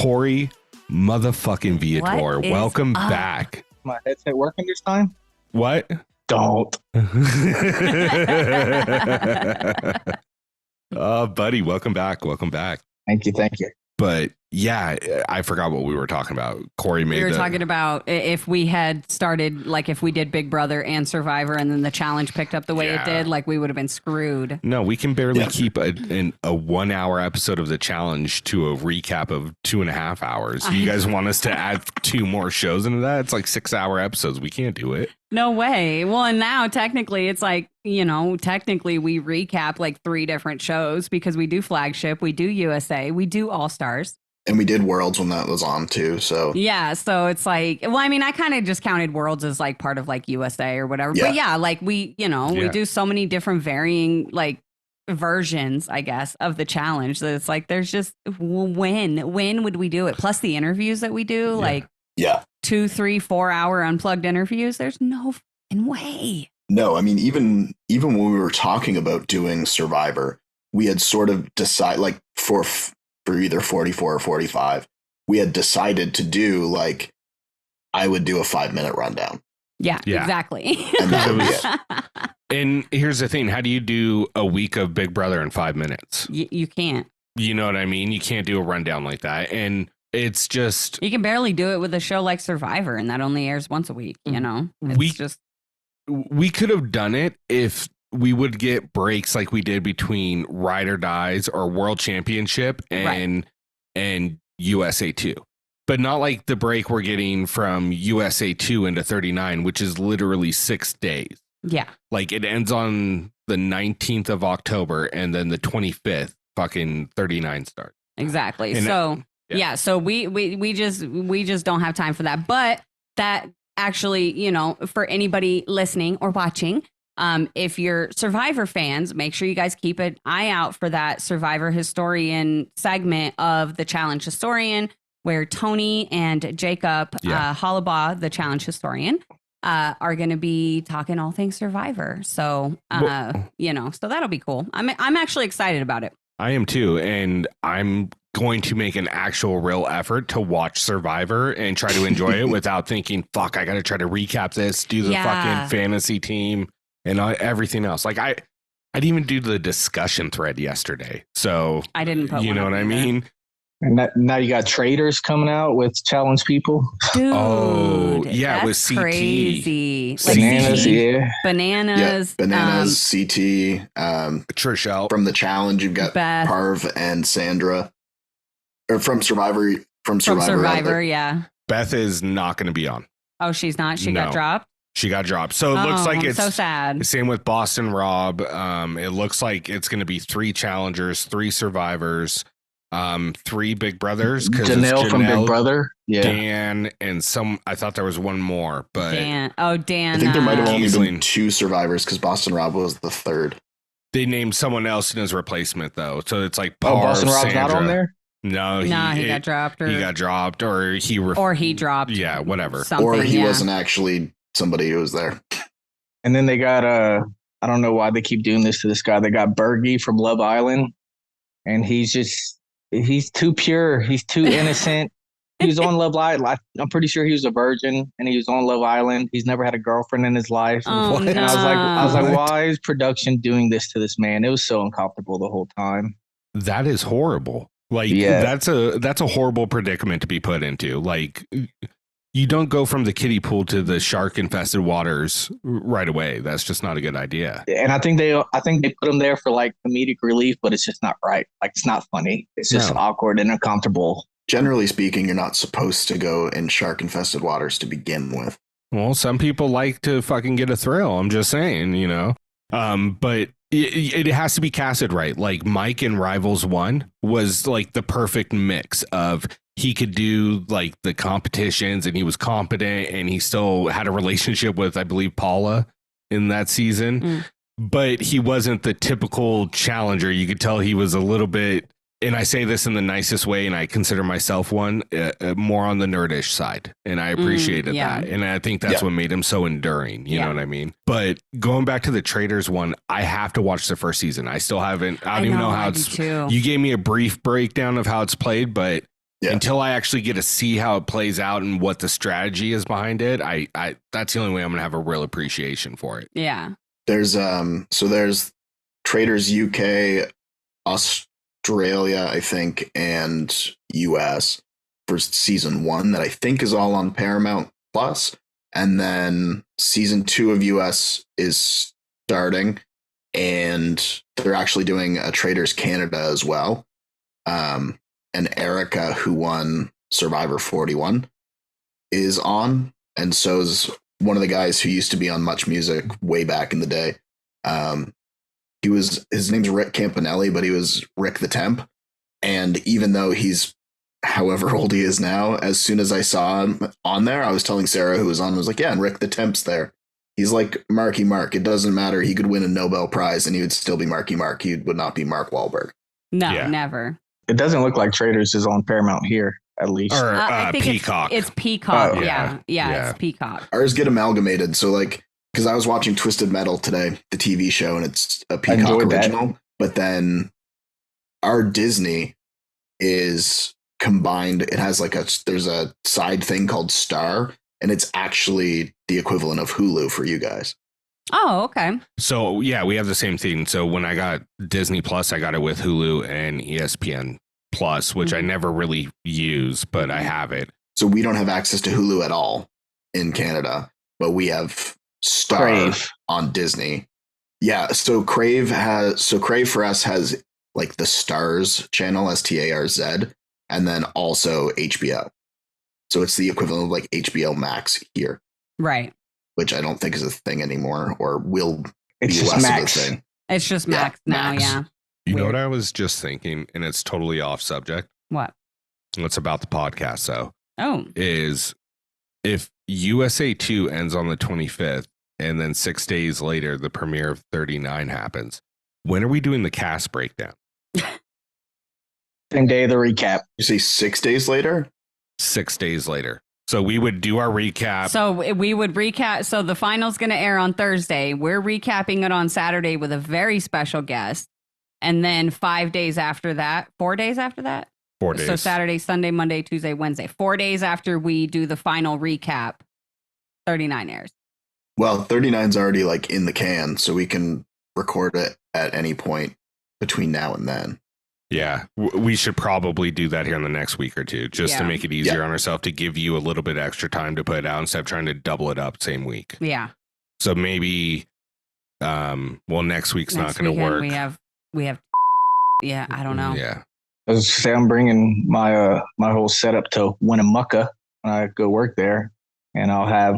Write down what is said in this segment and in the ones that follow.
Cory motherfucking Viator. Welcome back. My headset working this time? What? Don't. Oh, buddy, welcome back. Welcome back. Thank you. But yeah, I forgot what we were talking about. Cory made We were talking about if we had started, like if we did Big Brother and Survivor and then the challenge picked up the way it did, like we would have been screwed. No, we can barely keep a 1 hour episode of the challenge to a recap of 2.5 hours. You guys want us to add 2 more shows into that? It's like 6-hour episodes. We can't do it. No way. Well, and now technically it's like, technically we recap like 3 different shows because we do Flagship, we do USA, we do All Stars. And we did Worlds when that was on too. So yeah, so it's like, well, I mean, I kind of just counted Worlds as like part of like USA or whatever. Yeah. But yeah, like we do so many different varying like versions, I guess, of the challenge that it's like there's just when would we do it? Plus the interviews that we do, like 2, 3, 4 hour unplugged interviews. There's no fucking way. No, I mean, even when we were talking about doing Survivor, we had sort of decided, like for either 44 or 45, we had decided to do like, I would do a 5-minute rundown. Yeah. Exactly. And that would be it. And here's the thing. How do you do a week of Big Brother in 5 minutes? You can't. You know what I mean? You can't do a rundown like that. And it's just... You can barely do it with a show like Survivor, and that only airs once a week, We could have done it if we would get breaks like we did between Ride or Dies or World Championship and USA 2. But not like the break we're getting from USA 2 into 39, which is literally 6 days. Yeah. Like it ends on the 19th of October and then the 25th fucking 39 starts. Exactly. And so we just don't have time for that. But that actually, for anybody listening or watching, if you're Survivor fans, make sure you guys keep an eye out for that Survivor Historian segment of the Challenge Historian, where Tony and Jacob Hollabaugh, the Challenge Historian, are going to be talking all things Survivor. So, so that'll be cool. I'm actually excited about it. I am too. And I'm going to make an actual real effort to watch Survivor and try to enjoy it without thinking, fuck, I got to try to recap this, do the fucking fantasy team and everything else. Like I didn't even do the discussion thread yesterday. So I didn't put you know what I mean? And now you got Traitors coming out with challenge people. Dude, it was CT. Crazy. Bananas, Bananas. Yeah, Bananas, CT. Trishelle. From the challenge, you've got Beth. Parv and Sandra. Or from Survivor. From Survivor, yeah. Beth is not going to be on. Oh, she's not? She got dropped? She got dropped. So it looks like it's so sad. Same with Boston Rob. It looks like it's going to be 3 challengers, 3 survivors, 3 Big Brothers. Chanelle from Big Brother. Yeah. Dan and I thought there was one more, but Dan. I think there might have only been 2 survivors because Boston Rob was the 3rd. They named someone else in his replacement though. So it's like Boston Rob's Sandra. not on there? No, he got dropped. He got dropped or he dropped. Yeah, whatever. Or he wasn't actually somebody who was there. And then they got I don't know why they keep doing this to this guy. They got Bergie from Love Island, and he's too pure. He's too innocent. He was on Love Island. I'm pretty sure he was a virgin, and he was on Love Island. He's never had a girlfriend in his life. Oh, and I was like, why is production doing this to this man? It was so uncomfortable the whole time. That is horrible. Like that's a horrible predicament to be put into. Like you don't go from the kiddie pool to the shark infested waters right away. That's just not a good idea. And I think they put him there for like comedic relief, but it's just not right. Like it's not funny. It's just awkward and uncomfortable. Generally speaking, you're not supposed to go in shark infested waters to begin with. Well, some people like to fucking get a thrill. I'm just saying, but it has to be casted right. Like Mike in Rivals 1 was like the perfect mix of he could do like the competitions and he was competent and he still had a relationship with, I believe, Paula in that season. But he wasn't the typical challenger. You could tell he was a little bit, and I say this in the nicest way, and I consider myself one, more on the nerdish side. And I appreciated that. And I think that's what made him so enduring. You know what I mean? But going back to the Traitors one, I have to watch the first season. I still haven't. I don't even know how it's. You gave me a brief breakdown of how it's played, but until I actually get to see how it plays out and what the strategy is behind it, I that's the only way I'm gonna have a real appreciation for it. Yeah. There's Traitors UK, Australia, I think, and US for season 1 that I think is all on Paramount Plus, and then season 2 of US is starting, and they're actually doing a Traitors Canada as well. And Erica, who won Survivor 41, is on, and so is one of the guys who used to be on Much Music way back in the day. His name's Rick Campanelli, but he was Rick the Temp. And even though he's however old he is now, as soon as I saw him on there, I was telling Sarah, who was on, I was like, yeah, and Rick the Temp's there. He's like Marky Mark. It doesn't matter. He could win a Nobel Prize and he would still be Marky Mark. He would not be Mark Wahlberg. No, never. It doesn't look like Traitors is on Paramount here, at least. Or I think Peacock. It's Peacock. Oh. Yeah, it's Peacock. Ours get amalgamated. So like, because I was watching Twisted Metal today, the TV show, and it's a Peacock original. That. But then our Disney is combined. It has like there's a side thing called Star, and it's actually the equivalent of Hulu for you guys. Oh, okay. So yeah, we have the same thing. So when I got Disney Plus, I got it with Hulu and ESPN Plus, which I never really use, but I have it. So we don't have access to Hulu at all in Canada, but we have Star Crave on Disney. Yeah. So Crave for us has like the Stars channel, STARZ, and then also HBO. So it's the equivalent of like HBO Max here. Right. Which I don't think is a thing anymore, or will it's be just less Max. of a thing. It's just Max now, Max. yeah. You know what I was just thinking, and it's totally off subject. What? It's about the podcast, though. Oh. Is if USA 2 ends on the 25th, and then 6 days later, the premiere of 39 happens, when are we doing the cast breakdown? Same day of the recap. You say 6 days later? 6 days later. So we would do our recap. So we would recap. So the final's going to air on Thursday. We're recapping it on Saturday with a very special guest. And then 5 days after that, 4 days after that. 4 days. So Saturday, Sunday, Monday, Tuesday, Wednesday. 4 days after we do the final recap, 39 airs. Well, 39's already like in the can, so we can record it at any point between now and then. Yeah, we should probably do that here in the next week or two, just to make it easier on ourselves, to give you a little bit extra time to put it out instead of trying to double it up same week. Yeah. So maybe, next week's not going to work. We have. Yeah, I don't know. Yeah. I was say I'm bringing my my whole setup to Winnemucca when I go work there, and I'll have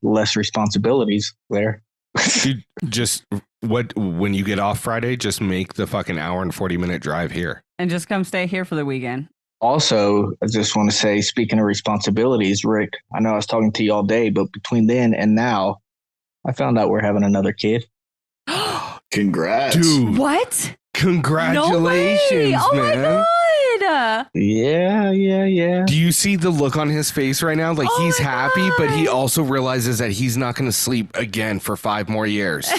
less responsibilities there. Dude, when you get off Friday, just make the fucking hour and 40-minute drive here. And just come stay here for the weekend. Also, I just want to say, speaking of responsibilities, Rick, I know I was talking to you all day, but between then and now, I found out we're having another kid. Congrats. Dude. What? Congratulations, no way. Oh man. my God. Yeah. Do you see the look on his face right now? Like, he's happy, but he also realizes that he's not going to sleep again for 5 more years.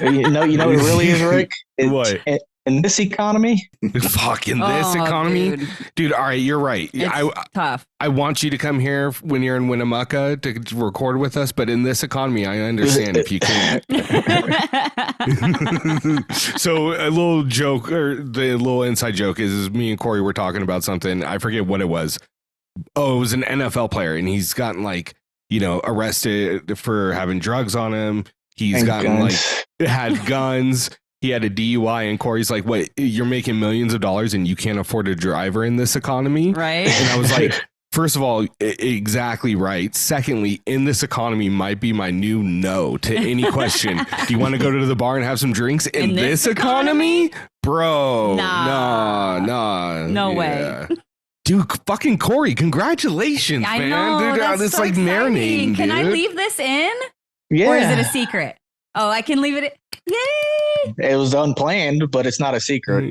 You know what it really is, Rick? What? In this economy? Fucking this economy? Dude, all right, you're right. It's tough. I want you to come here when you're in Winnemucca to record with us, but in this economy, I understand if you can't. So a little joke, or the little inside joke is me and Cory were talking about something. I forget what it was. Oh, it was an NFL player, and he's gotten arrested for having drugs on him. He's had guns. He had a DUI, and Cory's like, "Wait, you're making millions of dollars and you can't afford a driver in this economy?" Right. And I was like, first of all, exactly right. Secondly, in this economy might be my new no to any question. Do you want to go to the bar and have some drinks in this economy? Bro, nah. No way. Dude, fucking Cory, congratulations, I man. know, Dude, that's it's so like exciting. marinating, Can dude. I leave this in? Yeah. Or is it a secret? Oh, I can leave it. Yay! It was unplanned, but it's not a secret.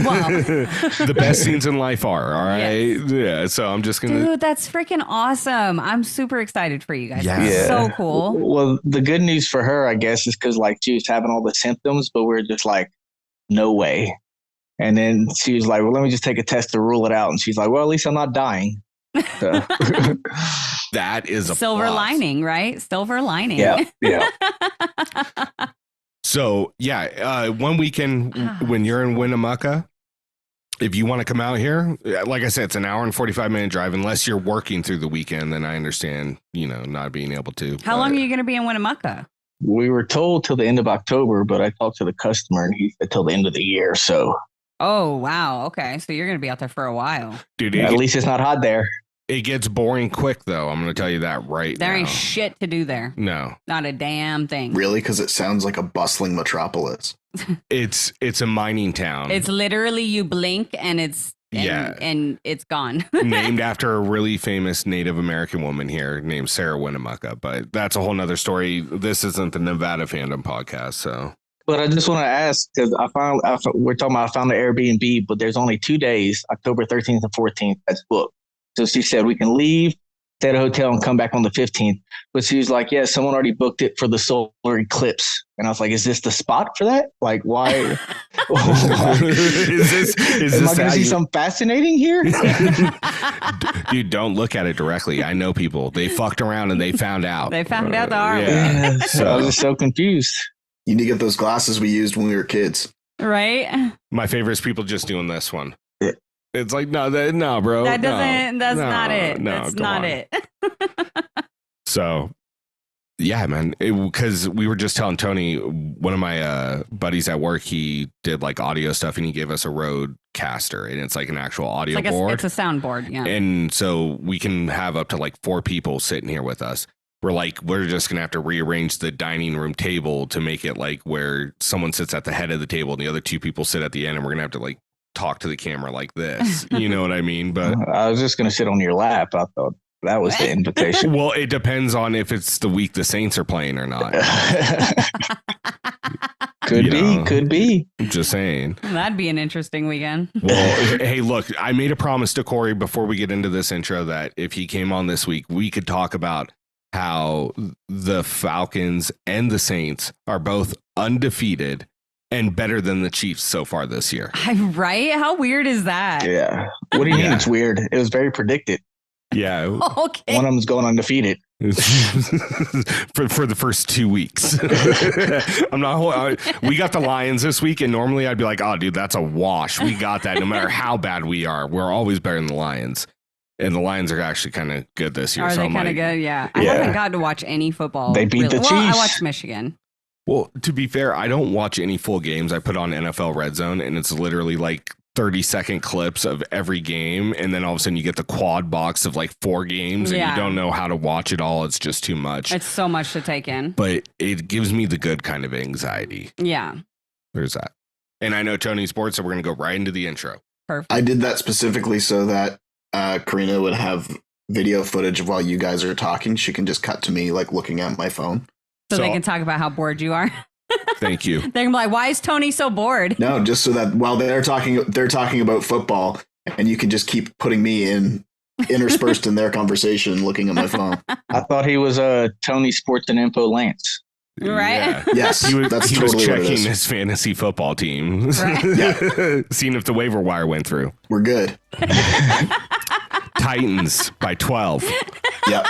Well. The best scenes in life are, all right? Yes. Yeah, so I'm just going to... Dude, that's freaking awesome. I'm super excited for you guys. Yeah. That's so cool. Well, the good news for her, I guess, is because she was having all the symptoms, but we're just like, no way. And then she was like, well, let me just take a test to rule it out. And she's like, well, at least I'm not dying. So. That is a silver plus. lining, right? Silver lining. Yeah. So yeah, one weekend when you're in Winnemucca, if you want to come out here, like I said, it's an hour and 45-minute drive. Unless you're working through the weekend, then I understand, not being able to. How long are you going to be in Winnemucca? We were told till the end of October, but I talked to the customer and he said till the end of the year. So. Oh, wow. Okay. So you're going to be out there for a while. Dude, at least it's not hot there. It gets boring quick, though. I'm going to tell you that right now. There ain't shit to do there. No. Not a damn thing. Really? Because it sounds like a bustling metropolis. It's a mining town. It's literally you blink and it's it's gone. Named after a really famous Native American woman here named Sarah Winnemucca. But that's a whole nother story. This isn't the Nevada Fandom podcast, so. But I just want to ask, because we're talking about I found the Airbnb, but there's only 2 days, October 13th and 14th, that's booked. So she said we can leave, stay at a hotel, and come back on the 15th. But she was like, yeah, someone already booked it for the solar eclipse. And I was like, is this the spot for that? Like, why? is Am I going to see something fascinating here? Dude, don't look at it directly. I know people. They fucked around and they found out. They found out the hard way. Yeah. So I was just so confused. You need to get those glasses we used when we were kids. Right? My favorite is people just doing this one. Yeah. It's like, no, bro. That doesn't, that's no, not it. No, that's not it. So, yeah, man, because we were just telling Tony, one of my buddies at work, he did like audio stuff and he gave us a Rodecaster and it's like an actual audio board. It's a soundboard. Yeah. And so we can have up to like 4 people sitting here with us. We're just going to have to rearrange the dining room table to make it like where someone sits at the head of the table and the other 2 people sit at the end. And we're going to have to like talk to the camera like this. You know what I mean? But I was just going to sit on your lap. I thought that was the invitation. Well, it depends on if it's the week the Saints are playing or not. Could be. I'm just saying. That'd be an interesting weekend. Well, hey, look, I made a promise to Cory before we get into this intro that if he came on this week, we could talk about how the Falcons and the Saints are both undefeated and better than the Chiefs so far this year. Right? How weird is that? Yeah. What do you mean it's weird? It was very predicted. Yeah. Okay. One of them's going undefeated. for the first 2 weeks. We got the Lions this week, and normally I'd be like, oh, dude, that's a wash. We got that no matter how bad we are. We're always better than the Lions. And the Lions are actually kind of good this year. Are they kind of good? Yeah. I haven't gotten to watch any football. They beat the Chiefs. Well, I watched Michigan. Well, to be fair, I don't watch any full games. I put on NFL Red Zone, and it's literally like 30-second clips of every game. And then all of a sudden you get the quad box of like 4 games, and you don't know how to watch it all. It's just too much. It's so much to take in. But it gives me the good kind of anxiety. Yeah. There's that. And I know Tony Sports, so we're going to go right into the intro. Perfect. I did that specifically so that Corrina would have video footage of while you guys are talking. She can just cut to me like looking at my phone. So they can talk about how bored you are. Thank you. They're gonna be like, why is Tony so bored? No, just so that while they're talking about football, and you can just keep putting me interspersed in their conversation, looking at my phone. I thought he was Tony Sports and Info Lance. Right? Yeah. Yes, he was totally checking his fantasy football team. Right. Seeing if the waiver wire went through. We're good. Titans by 12. Yep.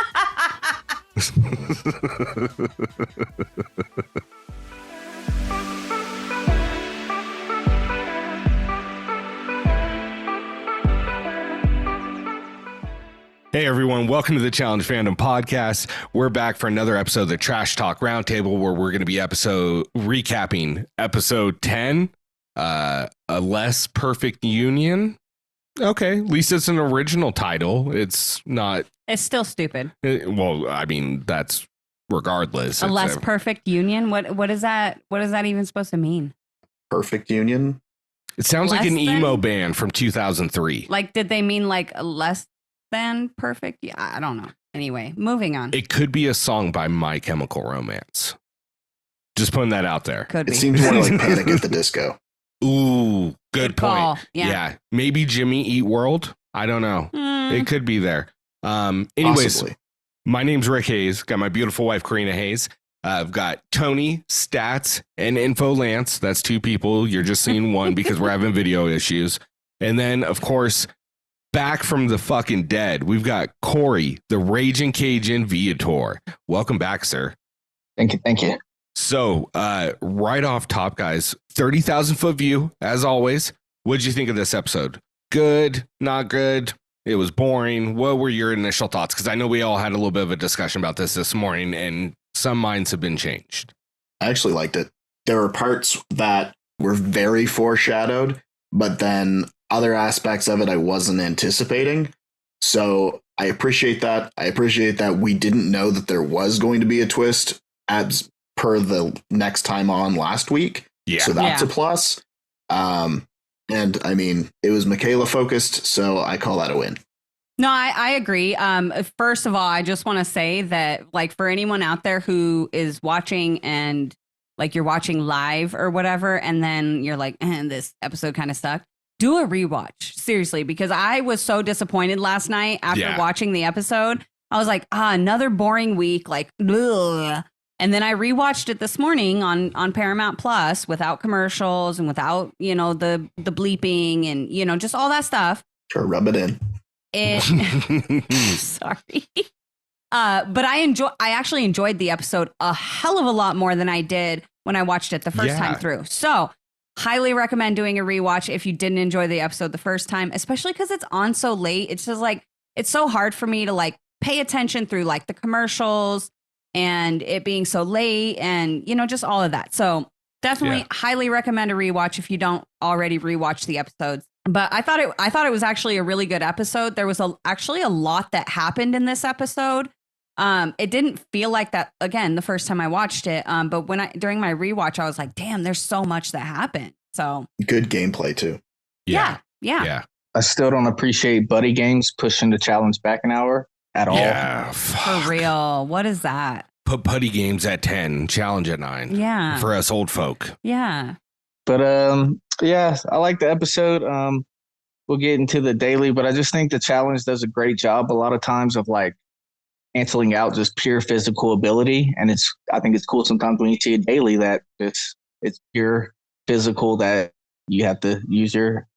Hey everyone, welcome to the Challenge Fandom podcast. We're back for another episode of the Trash Talk Roundtable, where we're going to be recapping episode 10, A Less Perfect Union. Okay, at least it's an original title. It's not. It's still stupid. Well, I mean, that's regardless. A less perfect union. What is that? What is that even supposed to mean? Perfect union. It sounds like an Less emo than? band from 2003. Like, did they mean like a less than perfect? Yeah, I don't know. Anyway, moving on. It could be a song by My Chemical Romance. Just putting that out there. Could It be. seems more like Panic at the Disco. Ooh, good point. call. Yeah. Maybe Jimmy Eat World. I don't know. It could be there. Anyways, Possibly. my name's Rick Hayes. Got my beautiful wife, Corrina Hayes. I've got Tony, Stats, and Info Lance. That's 2 people. You're just seeing one because we're having video issues. And then, of course, back from the fucking dead, we've got Cory, the Raging Cajun Viator. Welcome back, sir. Thank you. Thank you. So, right off top, guys, 30,000 foot view, as always. What'd you think of this episode? Good, not good? It was boring. What were your initial thoughts? Because I know we all had a little bit of a discussion about this morning, and some minds have been changed. I actually liked it. There were parts that were very foreshadowed, but then other aspects of it I wasn't anticipating. So I appreciate that. I appreciate that we didn't know that there was going to be a twist as per the next time on last week. Yeah. So that's a plus. And I mean, it was Michaela focused, so I call that a win. No, I agree. First of all, I just want to say that, like, for anyone out there who is watching and like you're watching live or whatever, and then you're like, this episode kind of sucked, do a rewatch. Seriously, because I was so disappointed last night after watching the episode. I was like, another boring week, like, ugh. And then I rewatched it this morning on Paramount Plus without commercials and without, the bleeping and, just all that stuff. Sure, rub it in. Sorry. But I actually enjoyed the episode a hell of a lot more than I did when I watched it the first time through. So highly recommend doing a rewatch if you didn't enjoy the episode the first time, especially because it's on so late. It's just like, it's so hard for me to like pay attention through like the commercials and it being so late and, just all of that. So definitely highly recommend a rewatch if you don't already rewatch the episodes. But I thought it was actually a really good episode. There was actually a lot that happened in this episode. It didn't feel like that again the first time I watched it. But during my rewatch, I was like, damn, there's so much that happened. So good gameplay too. Yeah. I still don't appreciate buddy games pushing the challenge back an hour at all. Yeah, for real. What is that? Put putty games at 10, challenge at 9. Yeah. For us old folk. Yeah. But I like the episode. We'll get into the daily, but I just think the challenge does a great job a lot of times of like canceling out just pure physical ability. And I think it's cool sometimes when you see a daily that it's pure physical, that you have to use your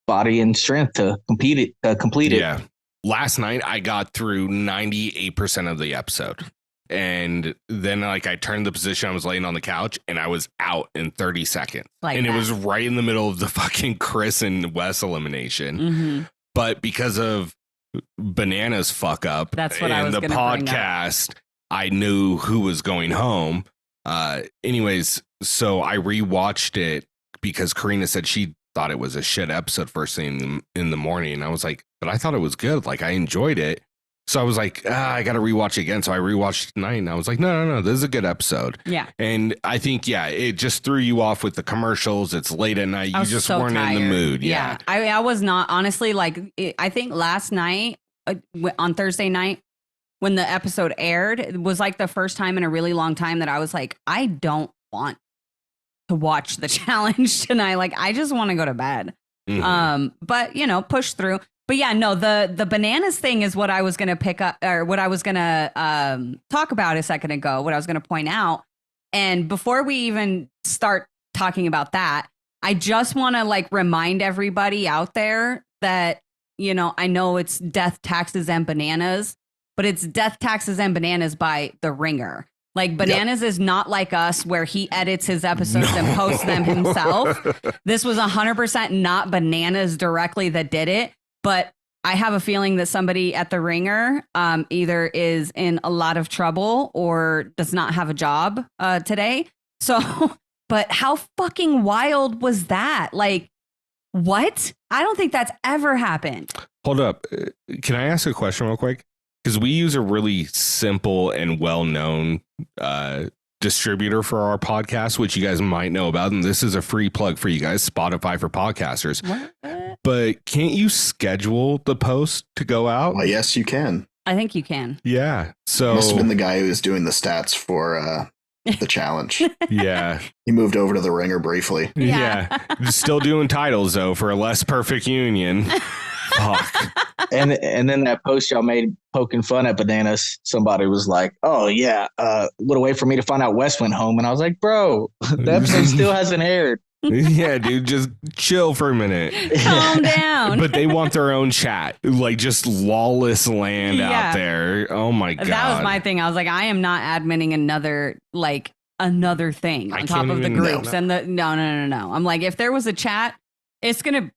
body and strength to complete it. Yeah. Last night I got through 98% of the episode. And then like I turned the position, I was laying on the couch and I was out in 30 seconds. It was right in the middle of the fucking Chris and Wes elimination. Mm-hmm. But because of Bananas fuck up that's what I was the podcast, I knew who was going home. Anyways, so I rewatched it because Corrina said she thought it was a shit episode first thing in the morning. And I was like, but I thought it was good. Like I enjoyed it. So I was like, I got to rewatch it again. So I rewatched tonight and I was like, no, this is a good episode. Yeah. And I think, it just threw you off with the commercials. It's late at night. You just weren't tired. in the mood. Yeah. I was not, honestly, I think last night on Thursday night when the episode aired, it was like the first time in a really long time that I was like, I don't want to watch the challenge tonight. Like, I just want to go to bed. Mm-hmm. But, push through. But yeah, no, the bananas thing is what I was going to pick up, or what I was going to talk about a second ago, what I was going to point out. And before we even start talking about that, I just want to like remind everybody out there that, I know it's Death, Taxes, and Bananas, but it's Death, Taxes, and Bananas by The Ringer. Like Bananas is not like us where he edits his episodes and posts them himself. This was 100% not Bananas directly that did it. But I have a feeling that somebody at The Ringer either is in a lot of trouble or does not have a job today. So, but how fucking wild was that? Like, what? I don't think that's ever happened. Hold up. Can I ask a question real quick? Because we use a really simple and well-known distributor for our podcast, which you guys might know about. And this is a free plug for you guys, Spotify for podcasters. What? But can't you schedule the post to go out? Well, yes, you can. I think you can. Yeah. So must have been the guy who was doing the stats for the challenge. Yeah. He moved over to The Ringer briefly. Yeah. Still doing titles, though, for a less perfect union. Fuck. And then that post y'all made poking fun at Bananas, somebody was like, "Oh yeah, what a way for me to find out Wes went home." And I was like, "Bro, the episode still hasn't aired." Yeah, dude, just chill for a minute. Calm down. But they want their own chat, like just lawless land out there. Oh my god, that was my thing. I was like, I am not admitting another thing on top of the groups and the no. I'm like, if there was a chat, it's gonna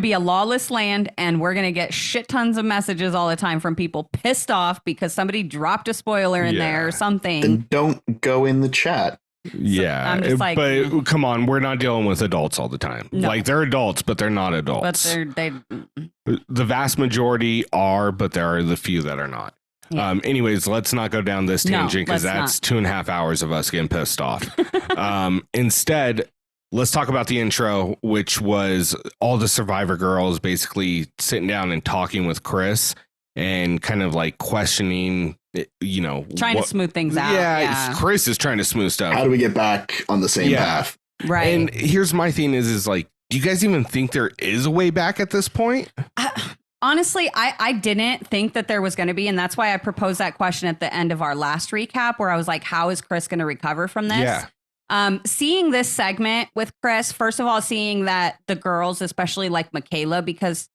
be a lawless land, and we're gonna get shit tons of messages all the time from people pissed off because somebody dropped a spoiler in there or something. Then don't go in the chat. Yeah, I'm just like, but come on, we're not dealing with adults all the time. No. Like they're adults, but they're not adults. But the vast majority are, but there are the few that are not. Yeah. Anyways, let's not go down this tangent because that's 2.5 hours of us getting pissed off. Instead, let's talk about the intro, which was all the Survivor girls basically sitting down and talking with Chris and kind of like questioning, trying to smooth things out. Yeah, Chris is trying to smooth stuff. How do we get back on the same path? Right. And here's my thing is like, do you guys even think there is a way back at this point? Honestly, I didn't think that there was going to be. And that's why I proposed that question at the end of our last recap, where I was like, how is Chris going to recover from this? Yeah. Seeing this segment with Chris, first of all, seeing that the girls, especially like Michaela, because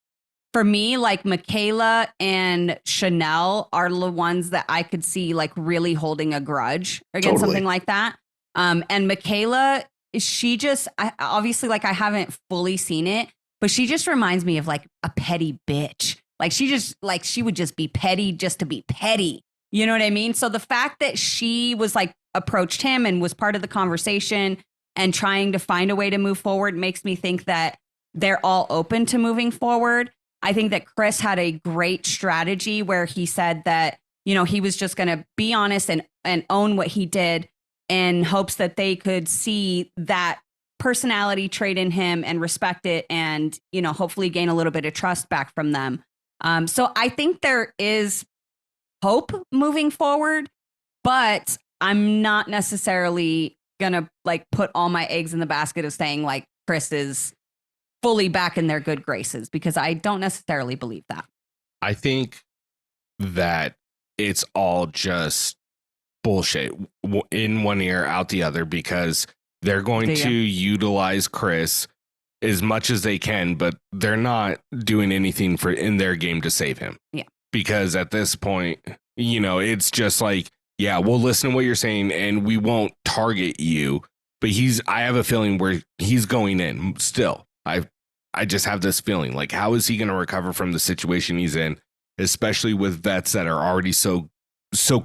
for me, like Michaela and Chanelle are the ones that I could see like really holding a grudge against something like that. And Michaela, she just, obviously, like I haven't fully seen it, but she just reminds me of like a petty bitch. Like she would just be petty just to be petty. You know what I mean? So the fact that she was like approached him and was part of the conversation and trying to find a way to move forward makes me think that they're all open to moving forward. I think that Chris had a great strategy where he said that, he was just going to be honest and own what he did in hopes that they could see that personality trait in him and respect it and, hopefully gain a little bit of trust back from them. So I think there is hope moving forward, but I'm not necessarily going to like put all my eggs in the basket of saying like Chris is fully back in their good graces, because I don't necessarily believe that. I think that it's all just bullshit in one ear, out the other, because they're going to utilize Chris as much as they can, but they're not doing anything in their game to save him. Yeah. Because at this point, it's just like, yeah, we'll listen to what you're saying and we won't target you. But I have a feeling where he's going in still. I just have this feeling like, how is he going to recover from the situation he's in, especially with vets that are already so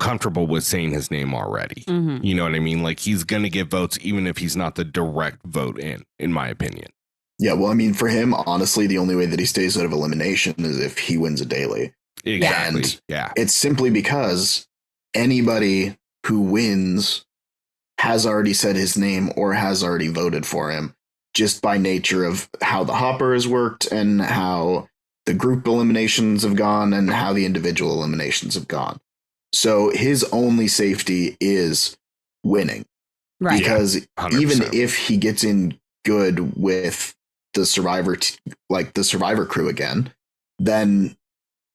comfortable with saying his name already. Mm-hmm. You know what I mean? Like he's going to get votes, even if he's not the direct vote in my opinion. Yeah. Well, I mean, for him, honestly, the only way that he stays out of elimination is if he wins a daily. Exactly. And it's simply because anybody who wins has already said his name or has already voted for him, just by nature of how the hopper has worked and how the group eliminations have gone and how the individual eliminations have gone. So his only safety is winning. Right. Because 100%. even if he gets in good with the Survivor crew again, then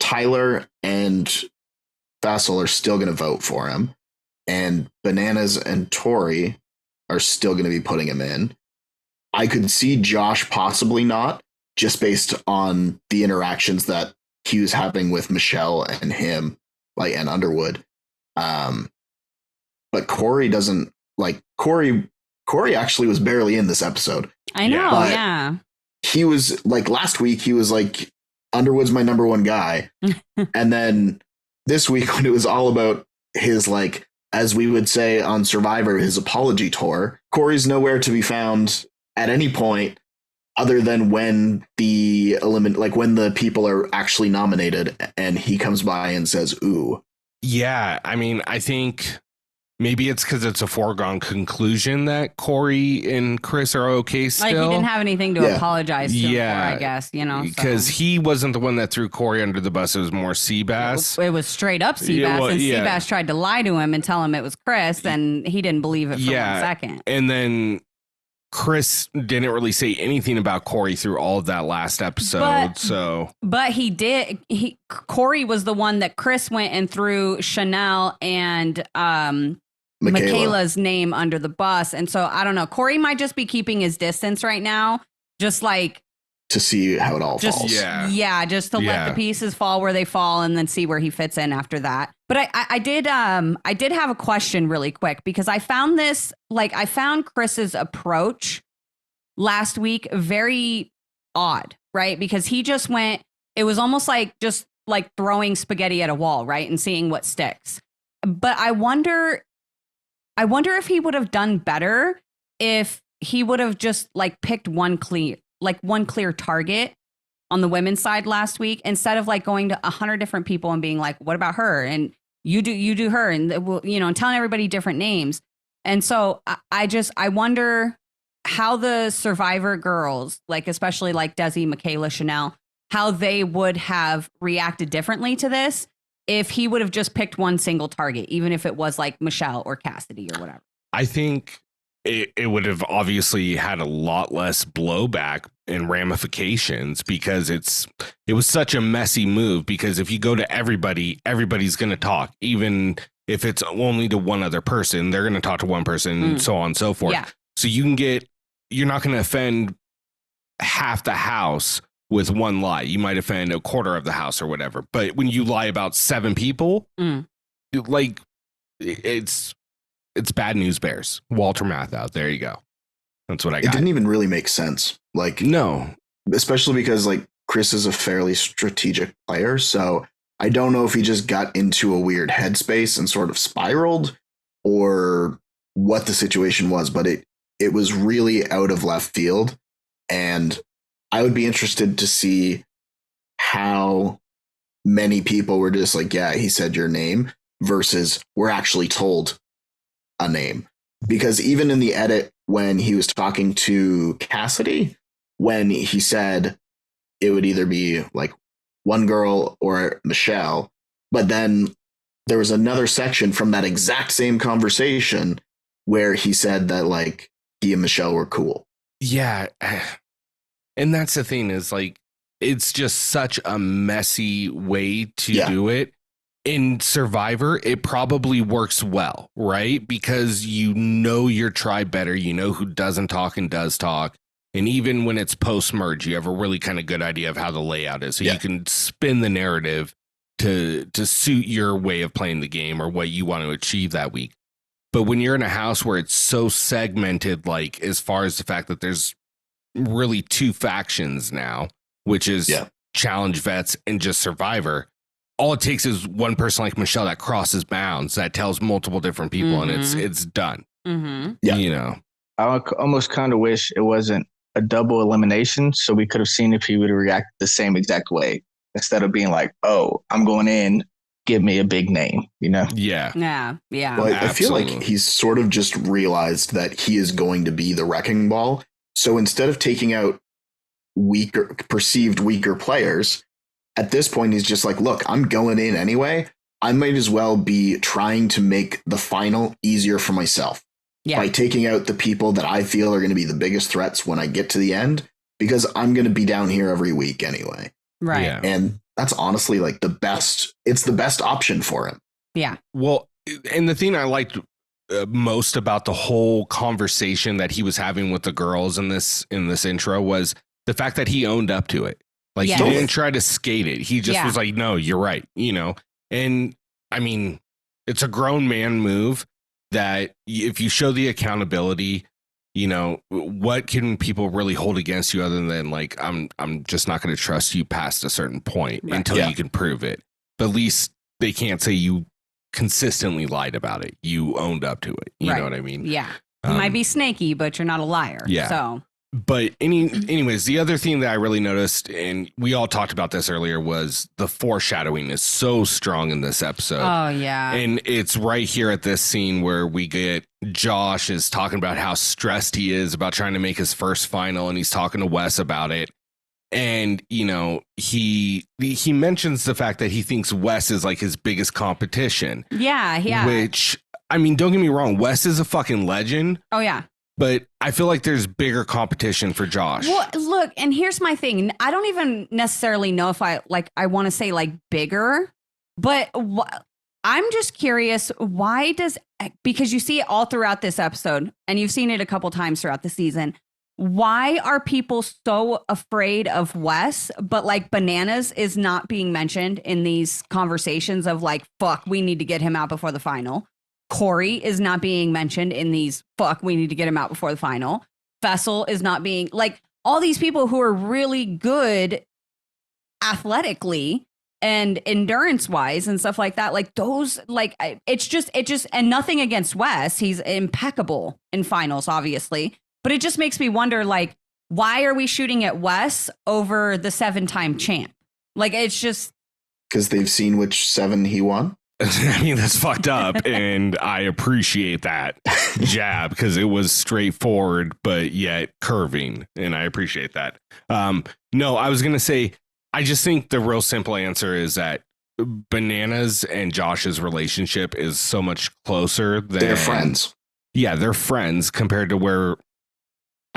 Tyler and Faysal are still going to vote for him. And Bananas and Tori are still going to be putting him in. I could see Josh possibly not, just based on the interactions that he was having with Michelle and him, like, and Underwood. But Cory doesn't like Cory actually was barely in this episode. I know, yeah. He was like last week, he was like, Underwood's my number one guy. And then this week, when it was all about his, like, as we would say on Survivor, his apology tour, Cory's nowhere to be found at any point other than when when the people are actually nominated and he comes by and says, ooh. Yeah. I mean, I think maybe it's because it's a foregone conclusion that Cory and Chris are okay still. Like he didn't have anything to apologize to him for, I guess, Because he wasn't the one that threw Cory under the bus. It was more Seabass. It was straight up Seabass. And Seabass tried to lie to him and tell him it was Chris, and he didn't believe it for 1 second. And then Chris didn't really say anything about Cory through all of that last episode. But he did. Cory was the one that Chris went and threw Chanelle and Michaela's name under the bus. And so I don't know. Cory might just be keeping his distance right now, just like to see how it all falls. Just to let the pieces fall where they fall and then see where he fits in after that. But I did have a question really quick, because I found Chris's approach last week very odd, right? Because he just went, it was almost like just like throwing spaghetti at a wall, right? And seeing what sticks. But I wonder if he would have done better if he would have just like picked one clear target on the women's side last week, instead of like going to 100 different people and being like, what about her? And you do her, and and telling everybody different names. And so I wonder how the Survivor girls, like especially like Desi, Michaela, Chanelle, how they would have reacted differently to this if he would have just picked one single target, even if it was like Michelle or Cassidy or whatever. I think it would have obviously had a lot less blowback and ramifications, because it was such a messy move. Because if you go to everybody's going to talk, even if it's only to one other person, they're going to talk to one person, and so on and so forth. Yeah. So you're not going to offend half the house with one lie. You might offend a quarter of the house or whatever. But when you lie about 7 people, like it's bad news bears. Walter Matthau. There you go. That's what I got. It didn't even really make sense. Like, no, especially because like Chris is a fairly strategic player. So I don't know if he just got into a weird headspace and sort of spiraled, or what the situation was, but it was really out of left field. And I would be interested to see how many people were just like, yeah, he said your name, versus we're actually told a name. Because even in the edit, when he was talking to Cassidy, when he said it would either be like one girl or Michelle, but then there was another section from that exact same conversation where he said that like he and Michelle were cool. Yeah. And that's the thing, is like, it's just such a messy way to do it. In Survivor, it probably works well, right? Because your tribe better, who doesn't talk and does talk. And even when it's post-merge, you have a really kind of good idea of how the layout is. So you can spin the narrative to suit your way of playing the game or what you want to achieve that week. But when you're in a house where it's so segmented, like as far as the fact that there's really 2 factions now, which is Challenge Vets and just Survivor, all it takes is one person like Michelle that crosses bounds, that tells multiple different people, and it's done. I almost kind of wish it wasn't a double elimination, so we could have seen if he would react the same exact way, instead of being like, oh, I'm going in, give me a big name, Yeah. Well, I feel like he's sort of just realized that he is going to be the wrecking ball. So instead of taking out perceived weaker players, at this point, he's just like, look, I'm going in anyway. I might as well be trying to make the final easier for myself by taking out the people that I feel are going to be the biggest threats when I get to the end, because I'm going to be down here every week anyway. Right. Yeah. And that's honestly like it's the best option for him. Yeah. Well, and the thing I liked most about the whole conversation that he was having with the girls in this intro was the fact that he owned up to it. Like, he didn't try to skate it. He just was like, no, you're right. And I mean, it's a grown man move that if you show the accountability, what can people really hold against you other than like, I'm just not going to trust you past a certain point until you can prove it. But at least they can't say you consistently lied about it. You owned up to it. You know what I mean? Yeah. You might be snaky, but you're not a liar. Yeah. So. But anyways, the other thing that I really noticed, and we all talked about this earlier, was the foreshadowing is so strong in this episode. Oh, yeah. And it's right here at this scene where we get Josh is talking about how stressed he is about trying to make his first final, and he's talking to Wes about it. And, he mentions the fact that he thinks Wes is like his biggest competition. Yeah. Which, I mean, don't get me wrong, Wes is a fucking legend. Oh, yeah. but I feel like there's bigger competition for Josh. Well, look, and here's my thing. I don't even necessarily know if I want to say like bigger, but I'm just curious, because you see it all throughout this episode and you've seen it a couple times throughout the season. Why are people so afraid of Wes, but like Bananas is not being mentioned in these conversations of like, fuck, we need to get him out before the final. Cory is not being mentioned in these, fuck, we need to get him out before the final. Faysal is not being, like, all these people who are really good athletically and endurance wise and stuff like that, like those, like, it's just, and nothing against Wes. He's impeccable in finals, obviously. But it just makes me wonder, like, why are we shooting at Wes over the 7-time champ? Like, it's just. Because they've seen which 7 he won. I mean, that's fucked up. And I appreciate that jab because it was straightforward, but yet curving. And I appreciate that. No, I was going to say, I just think the real simple answer is that Bananas and Josh's relationship is so much closer than. They're friends. Yeah, they're friends compared to where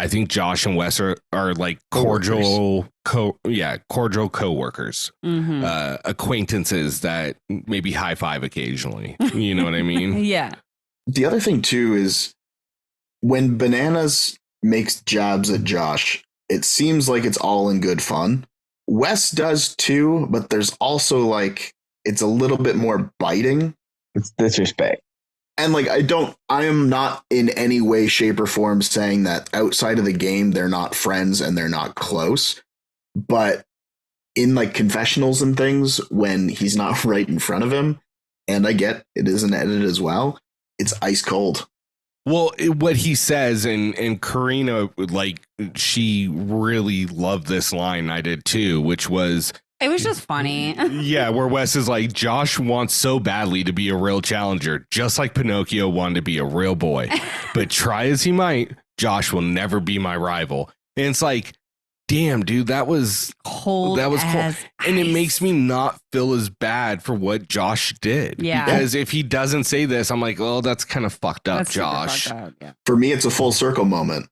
I think Josh and Wes are like cordial coworkers, acquaintances that maybe high five occasionally. You know what I mean? Yeah. The other thing too is when Bananas makes jabs at Josh, it seems like it's all in good fun. Wes does too, but there's also like it's a little bit more biting. It's disrespect. And like, I am not in any way, shape, or form saying that outside of the game, they're not friends and they're not close. But in like confessionals and things, when he's not right in front of him, and I get it isn't edited as well, it's ice cold. Well, what he says, and Corrina, like, she really loved this line. I did too, which was. It was just funny. Yeah, where Wes is like, Josh wants so badly to be a real challenger, just like Pinocchio wanted to be a real boy. But try as he might, Josh will never be my rival. And it's like, damn, dude, that was cold. And it makes me not feel as bad for what Josh did. Yeah. Because if he doesn't say this, I'm like, oh, that's kind of fucked up, That's super Josh. fucked up, yeah. For me, it's a full circle moment.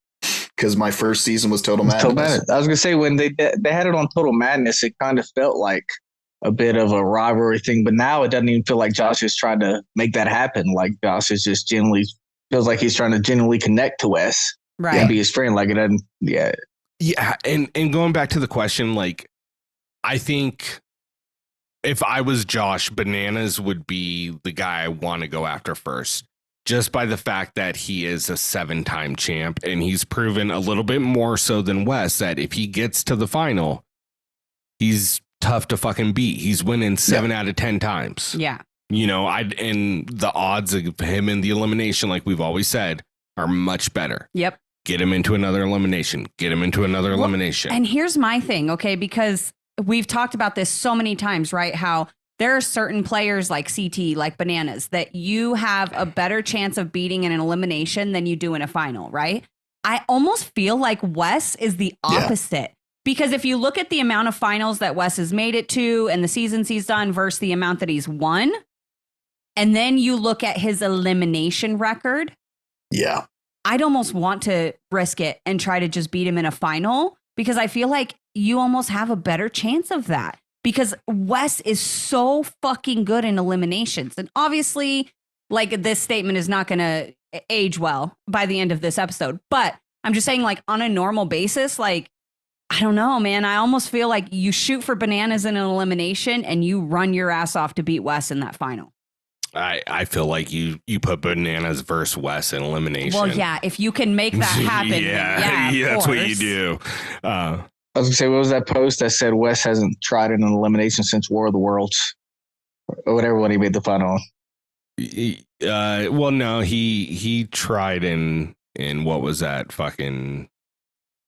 Because my first season was Total Madness. I was gonna say when they had it on Total Madness, it kind of felt like a bit of a rivalry thing. But now it doesn't even feel like Josh is trying to make that happen. Like Josh is just feels like he's trying to genuinely connect to Wes, Right? And be his friend. Like it doesn't. Yeah. Yeah, and going back to the question, like, I think if I was Josh, Bananas would be the guy I want to go after first. Just by the fact that he is a 7-time champ and he's proven a little bit more so than Wes that if he gets to the final, he's tough to fucking beat. He's winning 7 out of 10 times. Yeah. You know, and the odds of him in the elimination, like we've always said, are much better. Yep. Get him into another elimination. Get him into another elimination. And here's my thing, okay? Because we've talked about this so many times, right? How there are certain players like CT, like Bananas, that you have a better chance of beating in an elimination than you do in a final, right? I almost feel like Wes is the opposite. Because if you look at the amount of finals that Wes has made it to and the seasons he's done versus the amount that he's won, and then you look at his elimination record. Yeah. I'd almost want to risk it and try to just beat him in a final because I feel like you almost have a better chance of that. Because Wes is so fucking good in eliminations. And obviously, like, this statement is not going to age well by the end of this episode. But I'm just saying, like, on a normal basis, like, I don't know, man. I almost feel like you shoot for Bananas in an elimination and you run your ass off to beat Wes in that final. I feel like you put Bananas versus Wes in elimination. Well, yeah, if you can make that happen. yeah, that's what you do. I was gonna say, what was that post that said Wes hasn't tried in an elimination since War of the Worlds or whatever when he made the final? Well, no, he tried in what was that fucking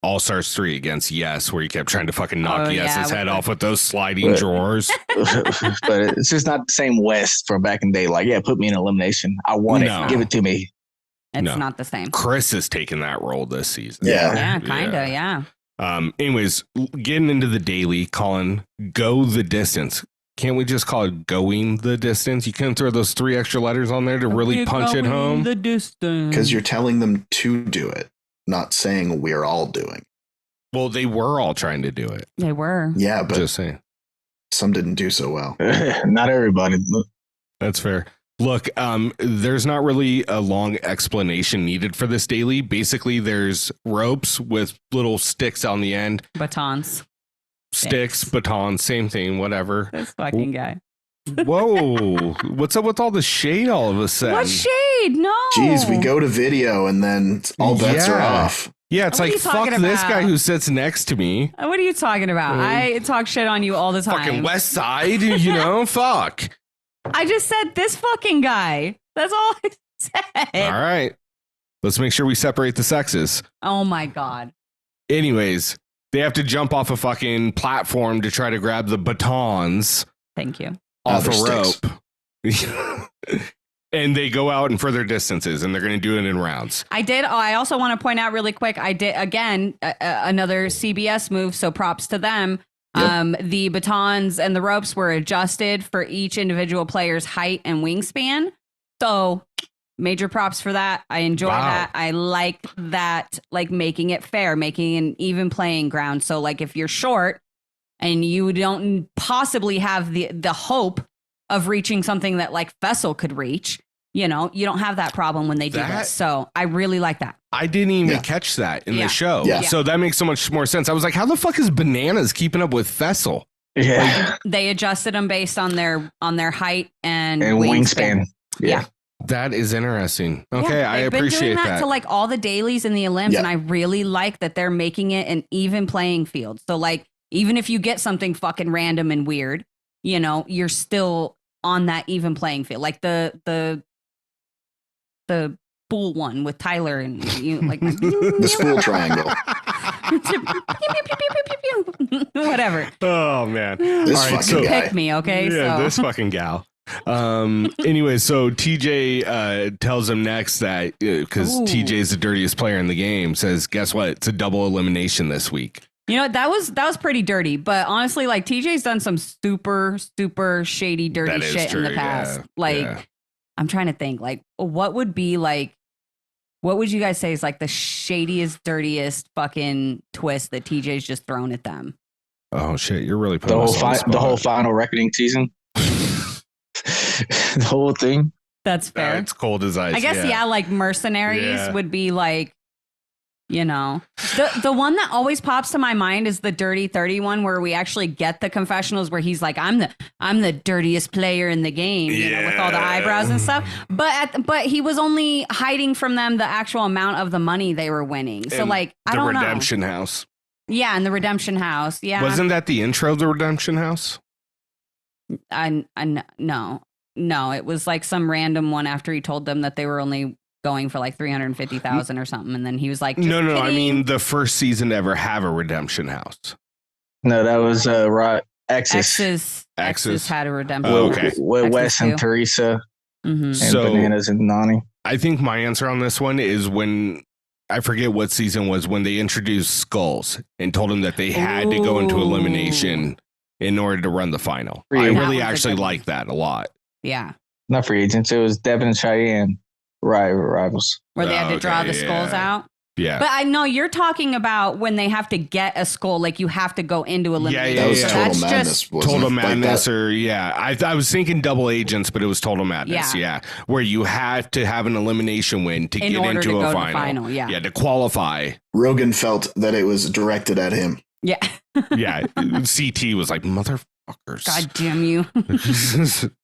All Stars 3 against Yes, where he kept trying to fucking knock Yes's head off with those sliding drawers. But it's just not the same Wes from back in the day. Like, yeah, put me in elimination. I want it. Give it to me. It's not the same. Chris has taken that role this season. Yeah, kind of, yeah. Anyways, getting into the daily, Colin, go the distance. Can't we just call it going the distance? You couldn't throw those 3 extra letters on there to really punch it home? The distance. Because you're telling them to do it, not saying we're all doing. Well, they were all trying to do it. They were. Yeah, but Just saying. some didn't do so well. Not everybody. That's fair. Look, there's not really a long explanation needed for this daily. Basically, there's ropes with little sticks on the end. Batons. Sticks, batons, same thing, whatever. This fucking guy. Whoa. What's up with all the shade all of a sudden? What shade? No. Jeez, we go to video and then all bets are Yeah. off. Yeah, it's What are like, you talking fuck this about? guy who sits next to me. What are you talking about? I talk shit on you all the time. Fucking West Side, you know? Fuck. I just said this fucking guy. That's all I said. All right. Let's make sure we separate the sexes. Oh my God. Anyways, they have to jump off a fucking platform to try to grab the batons Thank you. off a Other rope. And they go out in further distances, and they're going to do it in rounds. I also want to point out really quick. I did again another CBS move. So props to them. Yep. The batons and the ropes were adjusted for each individual player's height and wingspan. So major props for that. I enjoy that. I like that, like making it fair, making an even playing ground. So like if you're short and you don't possibly have the hope of reaching something that like Faysal could reach, you know, you don't have that problem when they do That- this. So I really like that. I didn't even Yeah. catch that in Yeah. the show. Yeah. So that makes so much more sense. I was like, how the fuck is Bananas keeping up with Faysal? Yeah. They adjusted them based on their height and And wingspan. Yeah. That is interesting. Okay, Yeah, I they've been appreciate doing that. to like all the dailies and the elims, Yeah. and I really like that they're making it an even playing field. So like even if you get something fucking random and weird, you know, you're still on that even playing field. Like the spool one with Tyler and you like The spool triangle. whatever. Oh man. This All right, fucking so- guy. Pick me, okay? Yeah, so this fucking gal. Anyway, so TJ tells him next that because Ooh. TJ is the dirtiest player in the game, says, guess what? It's a double elimination this week. you know that was pretty dirty, but honestly, like TJ's done some super shady, dirty That is shit in the true, past. yeah, Like, yeah. I'm trying to think, like, what would you guys say is like the shadiest, dirtiest fucking twist that TJ's just thrown at them? Oh shit, you're really putting us on The whole spot. final reckoning season. The whole thing. That's fair. It's cold as ice. I guess yeah, like mercenaries Yeah. would be like, you know, the one that always pops to my mind is the Dirty 30 one, where we actually get the confessionals where he's like, I'm the dirtiest player in the game, you know, with all the Yeah. eyebrows and stuff. But he was only hiding from them the actual amount of the money they were winning. So And like, I the don't Redemption House. know. Yeah, in the Redemption House. Yeah, Wasn't that the intro of the Redemption House? no, it was like some random one after he told them that they were only going for like 350,000 or something, and then he was like, "Just No, I kidding." mean the first season to ever have a Redemption House. No, that was Exes. Exes had a redemption. Oh, With, okay. with Exes Wes and too. Teresa Mhm. and So- Bananas and Nani. I think my answer on this one is when I forget what season was when they introduced skulls and told them that they had to go into Ooh. elimination in order to run the final. Yeah, I that really was a actually good one. like that a lot. Yeah, Not free agents. It was Devin and Cheyenne rivals. where they had to draw Okay, the skulls yeah. out. Yeah. But I know you're talking about when they have to get a skull, like you have to go into elimination. yeah, That was yeah. Total That's Madness. just Wasn't Total it? Like Madness, that. or yeah, I was thinking Double Agents, but it was Total Madness. Yeah. Yeah, where you have to have an elimination win to in get order into to a go to final. the final. Yeah, Yeah, to qualify. Rogan felt that it was directed at him. yeah. Yeah, CT was like motherfuckers. God damn you.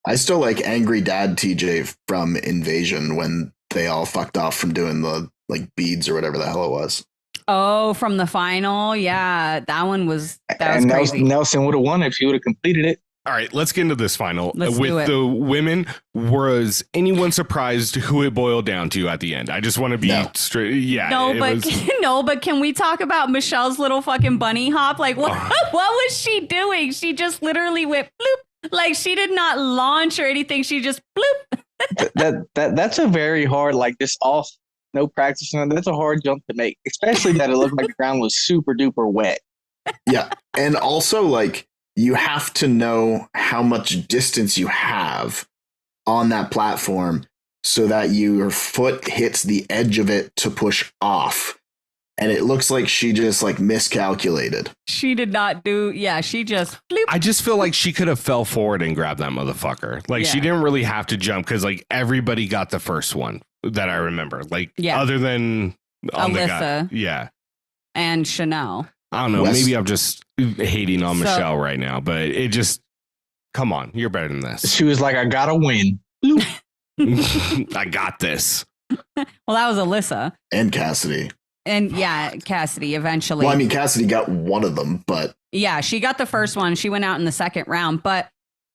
I still like Angry Dad TJ from Invasion when they all fucked off from doing the like beads or whatever the hell it was. Oh, from the final, yeah, that was And crazy. Nelson would have won if he would have completed it. All right, let's get into this final. Let's do With it. the women, was anyone surprised who it boiled down to at the end? I just want to be No. straight. Yeah. No, it but was- no, but can we talk about Michelle's little fucking bunny hop? Like, what was she doing? She just literally went bloop. Like, she did not launch or anything. She just bloop. That's a very hard, like this off, no practice. That's a hard jump to make, especially that it looked like the ground was super duper wet. Yeah. And also like you have to know how much distance you have on that platform so that your foot hits the edge of it to push off. And it looks like she just like miscalculated. She did not do. Yeah, she just. Bloop. I just feel like she could have fell forward and grabbed that motherfucker. Like she didn't really have to jump because like everybody got the first one that I remember. Like other than on the guy. Yeah. And Chanelle. I don't know. Maybe I'm just hating on Michelle right now, but it just, come on, you're better than this. She was like, I gotta win. I got this. Well, that was Alyssa. And Cassidy. And Cassidy eventually. Well, I mean, Cassidy got one of them, but. Yeah, she got the first one. She went out in the second round. But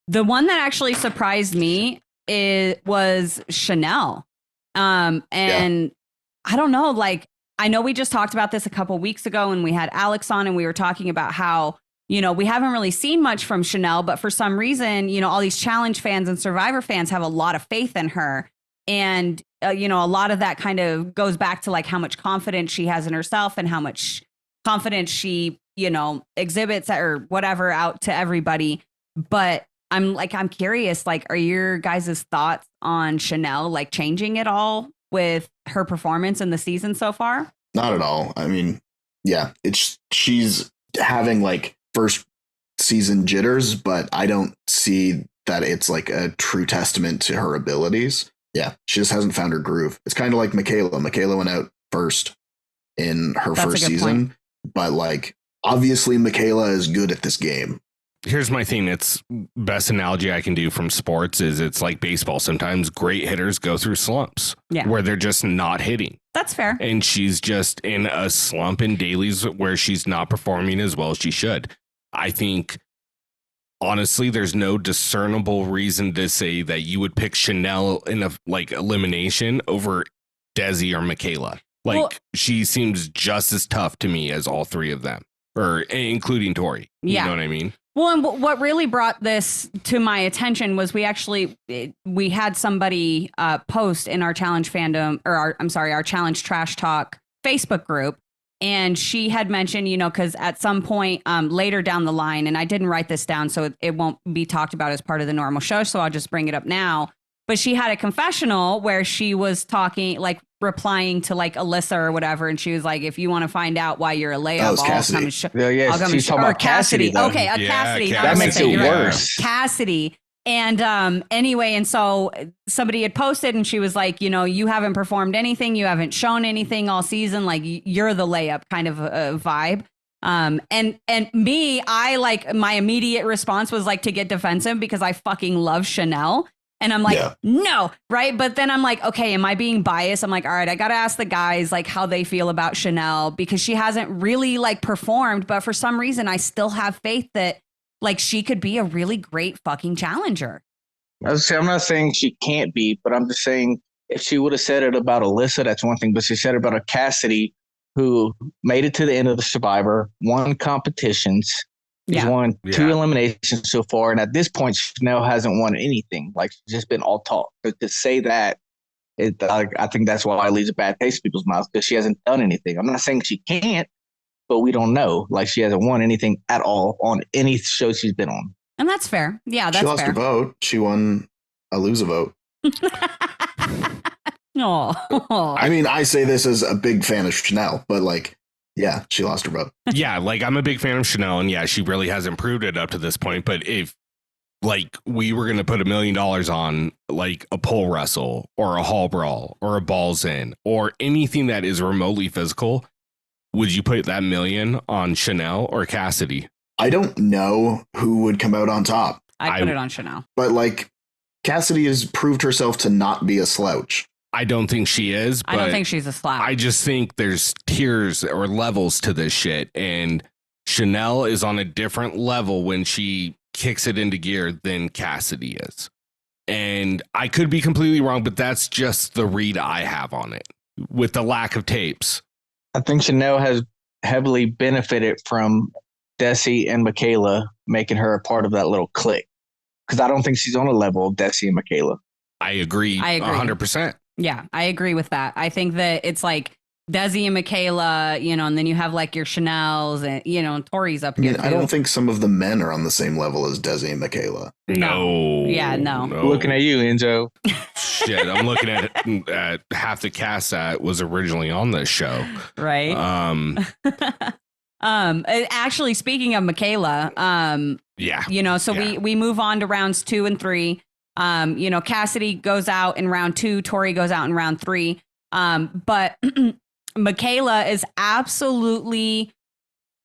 the one that actually surprised me was Chanelle. And I don't know, like, I know we just talked about this a couple weeks ago when we had Alex on and we were talking about how, you know, we haven't really seen much from Chanelle, but for some reason, you know, all these challenge fans and Survivor fans have a lot of faith in her. And, you know, a lot of that kind of goes back to like how much confidence she has in herself and how much confidence she, you know, exhibits or whatever out to everybody. But I'm curious, like, are your guys' thoughts on Chanelle like changing at all with her performance in the season so far? Not at all. I mean, yeah, she's having like first season jitters, but I don't see that it's like a true testament to her abilities. Yeah, she just hasn't found her groove. It's kind of like Michaela. Michaela went out first in her first season, but like obviously Michaela is good at this game. Here's my thing. It's best analogy I can do from sports is it's like baseball. Sometimes great hitters go through slumps where they're just not hitting. That's fair. And she's just in a slump in dailies where she's not performing as well as she should. I think, honestly, there's no discernible reason to say that you would pick Chanelle in a like elimination over Desi or Michaela. Like she seems just as tough to me as all three of them, or including Tori. You know what I mean? Well, and what really brought this to my attention was we had somebody post in our challenge fandom or our challenge trash talk Facebook group. And she had mentioned, you know, because at some point later down the line, and I didn't write this down, so it won't be talked about as part of the normal show. So I'll just bring it up now. But she had a confessional where she was talking, like replying to like Alyssa or whatever. And she was like, if you want to find out why you're a layup, I'll come and show. She's talking about Cassidy. Okay, Cassidy. That makes it worse. Cassidy. And anyway, and so somebody had posted and she was like, you know, you haven't performed anything. You haven't shown anything all season. Like you're the layup kind of a vibe. And me, I like my immediate response was like to get defensive because I fucking love Chanelle. And I'm like, no, right. But then I'm like, OK, am I being biased? I'm like, all right, I got to ask the guys like how they feel about Chanelle because she hasn't really like performed. But for some reason, I still have faith that like she could be a really great fucking challenger. I'm not saying she can't be, but I'm just saying if she would have said it about Alyssa, that's one thing. But she said it about a Cassidy who made it to the end of the Survivor, won competitions. He's won 2 eliminations so far. And at this point, Chanelle hasn't won anything. Like, she's just been all talk. But to say that, I think that's why it leaves a bad taste in people's mouths because she hasn't done anything. I'm not saying she can't, but we don't know. Like, she hasn't won anything at all on any show she's been on. And that's fair. Yeah, that's fair. She lost her vote. She won a lose a vote. I mean, I say this as a big fan of Chanelle, but like, yeah, she lost her vote. Yeah, like I'm a big fan of Chanelle, and yeah, she really has improved it up to this point. But if like we were going to put $1 million on like a pole wrestle or a hall brawl or a balls in or anything that is remotely physical, would you put that $1 million on Chanelle or Cassidy? I don't know who would come out on top. I put it on Chanelle. But like Cassidy has proved herself to not be a slouch. I don't think she is. But I don't think she's a slouch. I just think there's tiers or levels to this shit. And Chanelle is on a different level when she kicks it into gear than Cassidy is. And I could be completely wrong, but that's just the read I have on it with the lack of tapes. I think Chanelle has heavily benefited from Desi and Michaela making her a part of that little clique. Because I don't think she's on a level of Desi and Michaela. I agree. 100%. Yeah, I agree with that. I think that it's like Desi and Michaela, and then you have like your Chanelles and, and Tori's up I here. mean, I don't think some of the men are on the same level as Desi and Michaela. No. Yeah, no. Looking at you, Enzo. Shit, I'm looking at half the cast that was originally on this show. Right. Actually, speaking of Michaela, yeah. So we move on to rounds 2 and 3. Cassidy goes out in round 2, Tori goes out in round 3. But Michaela is absolutely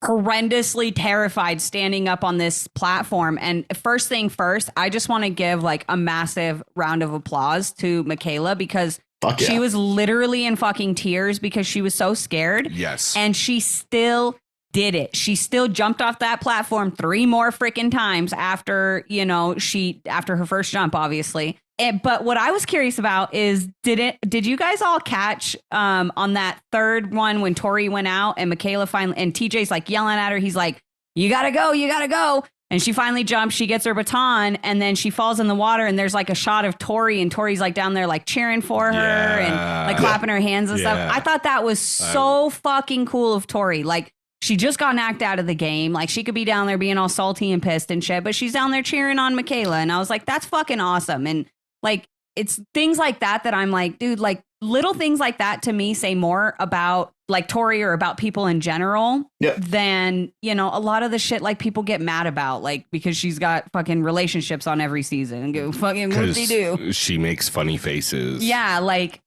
horrendously terrified standing up on this platform. And first thing first, I just want to give like a massive round of applause to Michaela because she was literally in fucking tears because she was so scared. Yes. And she still did it. She still jumped off that platform 3 more freaking times after her first jump, obviously. But what I was curious about is, did you guys all catch on that third one when Tori went out and Michaela finally, and TJ's like yelling at her. He's like, you gotta go. And she finally jumps. She gets her baton and then she falls in the water. And there's like a shot of Tori and Tori's like down there, like cheering for her and like clapping her hands and stuff. I thought that was so fucking cool of Tori. Like, she just got knocked out of the game. Like, she could be down there being all salty and pissed and shit, but she's down there cheering on Michaela. And I was like, that's fucking awesome. And like, it's things like that I'm like, dude, like little things like that to me say more about like Tori or about people in general than, a lot of the shit like people get mad about, like because she's got fucking relationships on every season and go fucking whoop-de-doo. She makes funny faces. Yeah, like,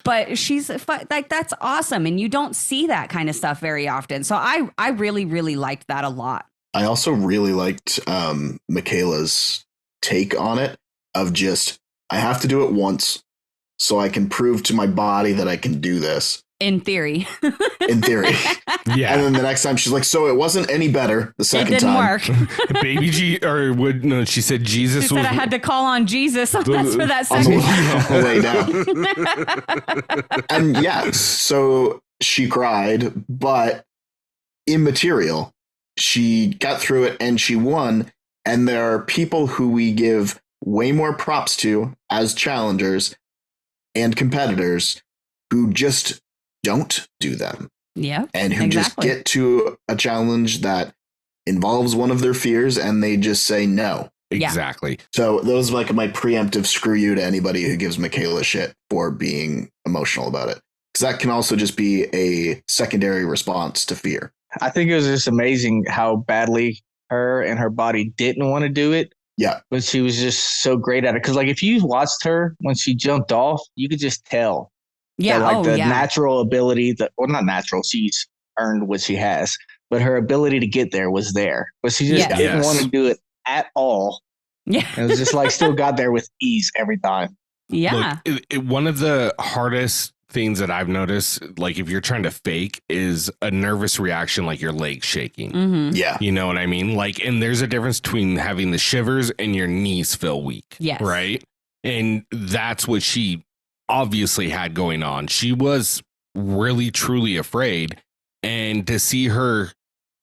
but she's like, that's awesome. And you don't see that kind of stuff very often. So I really, really liked that a lot. I also really liked Michaela's take on it of just, I have to do it once so I can prove to my body that I can do this. In theory. Yeah. And then the next time she's like, so it wasn't any better the second time. It didn't work. Baby she said Jesus she said I had to call on Jesus for that second on the way down. And yeah, so she cried, but immaterial. She got through it and she won. And there are people who we give way more props to as challengers and competitors who just don't do them. Yeah. And who just get to a challenge that involves one of their fears and they just say no. Exactly. So those are like my preemptive screw you to anybody who gives Michaela shit for being emotional about it. Because that can also just be a secondary response to fear. I think it was just amazing how badly her and her body didn't want to do it. Yeah. But she was just so great at it. Because like if you watched her when she jumped off, you could just tell. Yeah. That, like natural ability not natural. She's earned what she has, but her ability to get there was there. But she just didn't want to do it at all. Yeah. It was just like still got there with ease every time. Yeah. Look, one of the hardest things that I've noticed, like if you're trying to fake, is a nervous reaction, like your legs shaking. Mm-hmm. Yeah. You know what I mean? Like, and there's a difference between having the shivers and your knees feel weak. Yes. Right. And that's what she obviously had going on. She was really, truly afraid. And to see her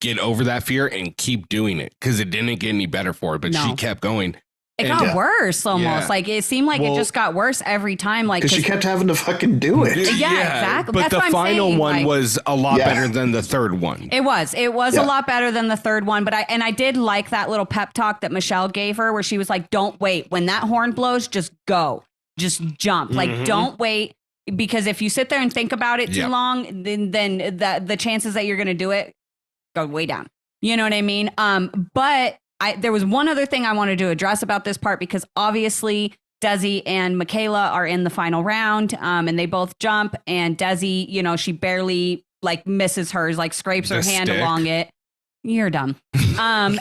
get over that fear and keep doing it, because it didn't get any better for her, but she kept going. It got worse almost. Yeah. Like it seemed like it just got worse every time. Like because she kept having to fucking do it. Yeah, exactly. But That's the what I'm final saying. one Like, was a lot better than the third one. It was a lot better than the third one. But I did like that little pep talk that Michelle gave her, where she was like, "Don't wait. When that horn blows, just go, just jump. Like don't wait." Because if you sit there and think about it too long, then the chances that you're going to do it go way down. You know what I mean? But there was one other thing I wanted to address about this part, because obviously Desi and Michaela are in the final round, and they both jump, and Desi, she barely like misses hers, like scrapes her hand along it. You're dumb. And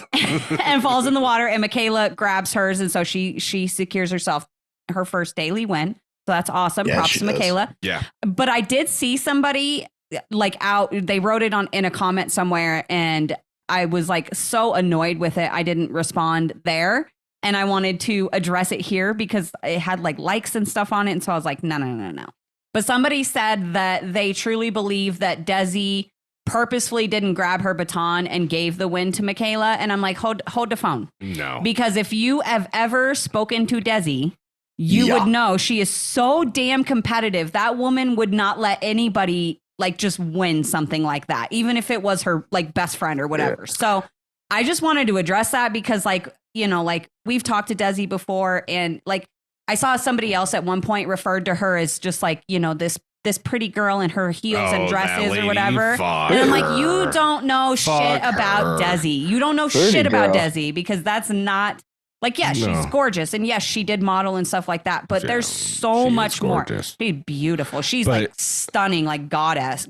falls in the water, and Michaela grabs hers, and so she secures herself her first daily win. So that's awesome. Props to Michaela. Yeah. But I did see somebody they wrote it in a comment somewhere, and I was like so annoyed with it. I didn't respond there, and I wanted to address it here because it had like likes and stuff on it. And so I was like, no. But somebody said that they truly believe that Desi purposefully didn't grab her baton and gave the win to Michaela. And I'm like, hold the phone. No. Because if you have ever spoken to Desi, you would know she is so damn competitive. That woman would not let anybody like just win something like that, even if it was her like best friend or whatever. Yeah. So I just wanted to address that because like, you know, like we've talked to Desi before, and like I saw somebody else at one point referred to her as just like, you know, this pretty girl in her heels and dresses or whatever. And I'm like, you don't know shit about Desi. You don't know shit about Desi, because that's not like, yes, she's gorgeous. And yes, she did model and stuff like that. But there's so much more. She's beautiful. She's like stunning, like goddess.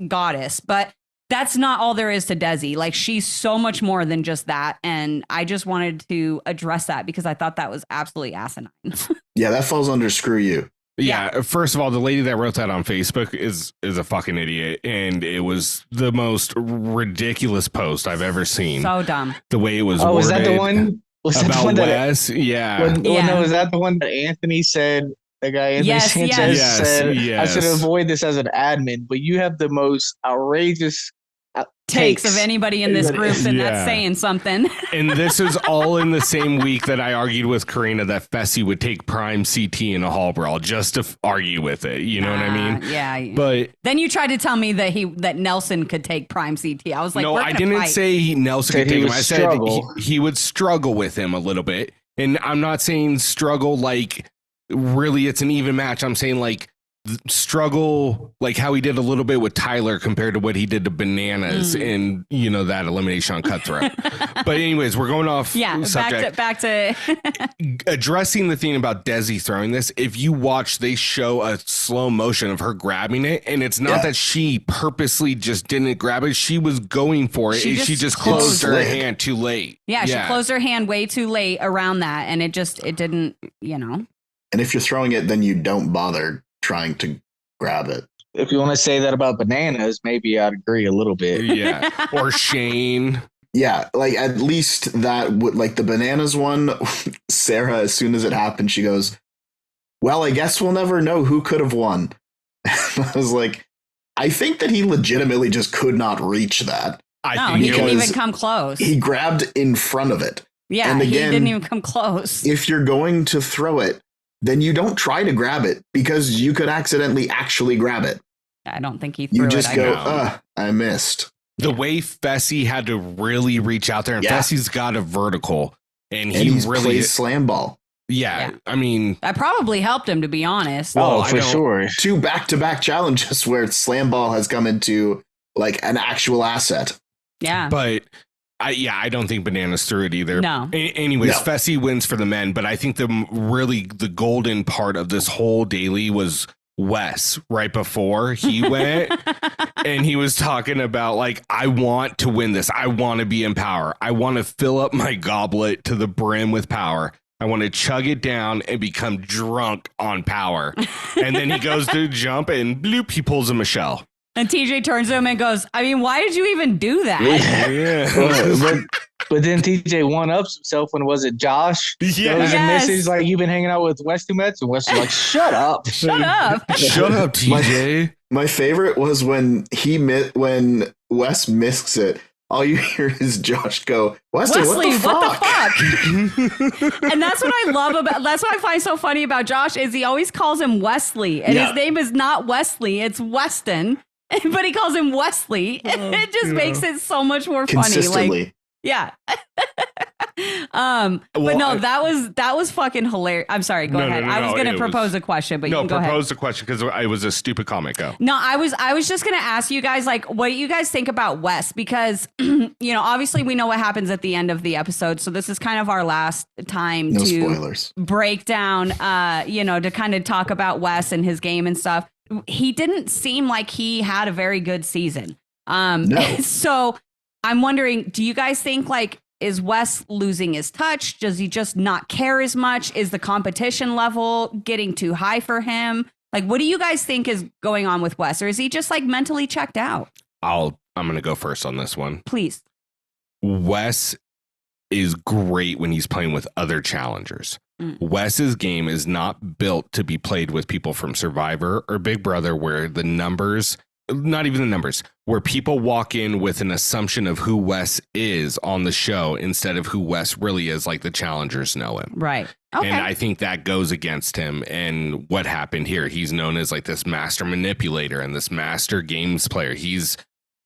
But that's not all there is to Desi. Like, she's so much more than just that. And I just wanted to address that because I thought that was absolutely asinine. Yeah, that falls under screw you. Yeah, first of all, the lady that wrote that on Facebook is a fucking idiot, and it was the most ridiculous post I've ever seen. So dumb. The way it was worded. Was that the one? Was that about the one Wes? Yeah. No, was that the one that Anthony said? The guy Anthony Sanchez said, I should avoid this as an admin, but you have the most outrageous takes of anybody in this group, and that's saying something. And this is all in the same week that I argued with Corrina that Fessy would take prime CT in a hall brawl just to argue with it. You know what I mean? Yeah. But then you tried to tell me that Nelson could take prime CT. I was like, no, I didn't say Nelson could take him. I said he would struggle with him a little bit. And I'm not saying struggle like really it's an even match. I'm saying like struggle like how he did a little bit with Tyler compared to what he did to Bananas in, you know, that elimination on Cutthroat. But anyways, we're going off subject. Back to addressing the thing about Desi throwing this. If you watch, they show a slow motion of her grabbing it, and it's not that she purposely just didn't grab it. She was going for it. She just closed her hand too late. Yeah, she closed her hand way too late around that, and it didn't, you know. And if you're throwing it, then you don't bother trying to grab it. If you want to say that about Bananas, maybe I'd agree a little bit. Yeah. Or Shane. Yeah, like at least that would, like the Bananas one, Sarah, as soon as it happened, she goes, well, I guess we'll never know who could have won. I was like, I think that he legitimately just could not reach that. He didn't even come close. He grabbed in front of it. Yeah, and again, he didn't even come close. If you're going to throw it, then you don't try to grab it because you could accidentally actually grab it. I don't think he threw it. You just go, I missed. The way Fessy had to really reach out there, and Fessy's got a vertical, and he really plays slam ball. Yeah, I mean, that probably helped him, to be honest. Oh, for sure. 2 back-to-back challenges where slam ball has come into like an actual asset. Yeah, but I don't think Bananas threw it either. No. Anyways, Fessy wins for the men, but I think the golden part of this whole daily was Wes right before he went, and he was talking about like, I want to win this. I want to be in power. I want to fill up my goblet to the brim with power. I want to chug it down and become drunk on power. And then he goes to jump and bloop, he pulls a Michelle. And TJ turns to him and goes, I mean, why did you even do that? Yeah. But then TJ one-ups himself when was it Josh? Yeah. There was a message like, you've been hanging out with Wes too much? And Wes was like, shut up. Shut up. Shut up, TJ. My favorite was when Wes missed it. All you hear is Josh go, Wesley, what the fuck? And that's what I love that's what I find so funny about Josh is he always calls him Wesley. And his name is not Wesley, it's Weston. But he calls him Wesley. It just makes it so much more funny. Consistently. Like, yeah. But no, that was fucking hilarious. I'm sorry. Go ahead. I was going to propose a question, but you can go ahead. No, propose a question because it was a stupid comment. Go. No, I was just going to ask you guys, like, what do you guys think about Wes? Because, you know, obviously we know what happens at the end of the episode. So this is kind of our last time to spoilers. Break down, you know, to kind of talk about Wes and his game and stuff. He didn't seem like he had a very good season. No. So I'm wondering, do you guys think like, is Wes losing his touch? Does he just not care as much? Is the competition level getting too high for him? Like, what do you guys think is going on with Wes? Or is he just like mentally checked out? I'm going to go first on this one. Please. Wes is great when he's playing with other challengers. Wes's game is not built to be played with people from Survivor or Big Brother where the numbers not even the numbers, where people walk in with an assumption of who Wes is on the show instead of who Wes really is, like the challengers know him. Right. Okay. And I think that goes against him. And what happened here, he's known as like this master manipulator and this master games player. He's,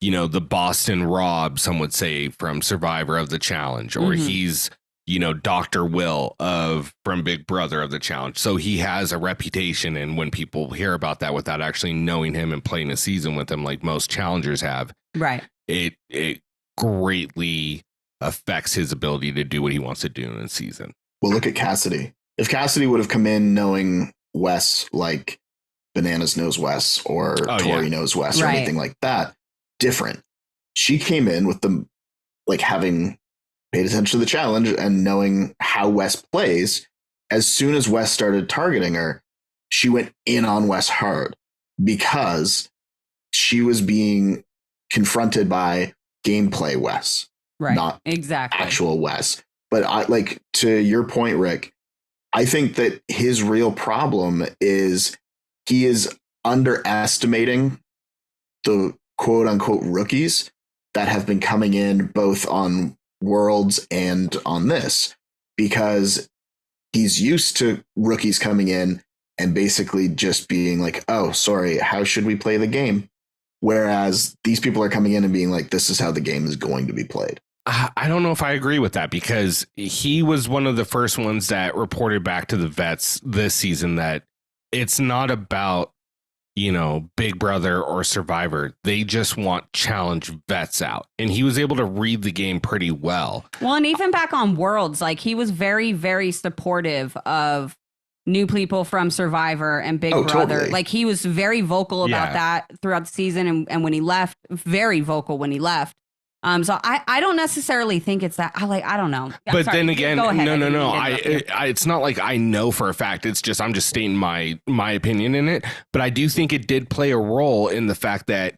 you know, the Boston Rob, some would say, from Survivor of the Challenge, or he's, you know, Dr. Will from Big Brother of the Challenge. So he has a reputation. And when people hear about that without actually knowing him and playing a season with him, like most challengers have, right, it greatly affects his ability to do what he wants to do in a season. Well, look at Cassidy. If Cassidy would have come in knowing Wes, like Bananas knows Wes, or Tori knows Wes, or anything like that, different. She came in with them, like, having paid attention to the challenge and knowing how Wes plays. As soon as Wes started targeting her, she went in on Wes hard because she was being confronted by gameplay Wes, not actual Wes. But I, like, to your point, Rick, I think that his real problem is he is underestimating the quote unquote rookies that have been coming in both on Worlds and on this, because he's used to rookies coming in and basically just being like, oh, sorry, how should we play the game? Whereas these people are coming in and being like, this is how the game is going to be played. I don't know if I agree with that, because he was one of the first ones that reported back to the vets this season that it's not about, you know, Big Brother or Survivor. They just want challenge vets out. And he was able to read the game pretty well. Well, and even back on Worlds, like, he was very, very supportive of new people from Survivor and Big Brother. Totally. Like, he was very vocal about that throughout the season. And when he left, very vocal when he left. So I don't necessarily think it's that. I don't know. But then again, no. It's not like I know for a fact. It's just I'm just stating my opinion in it. But I do think it did play a role in the fact that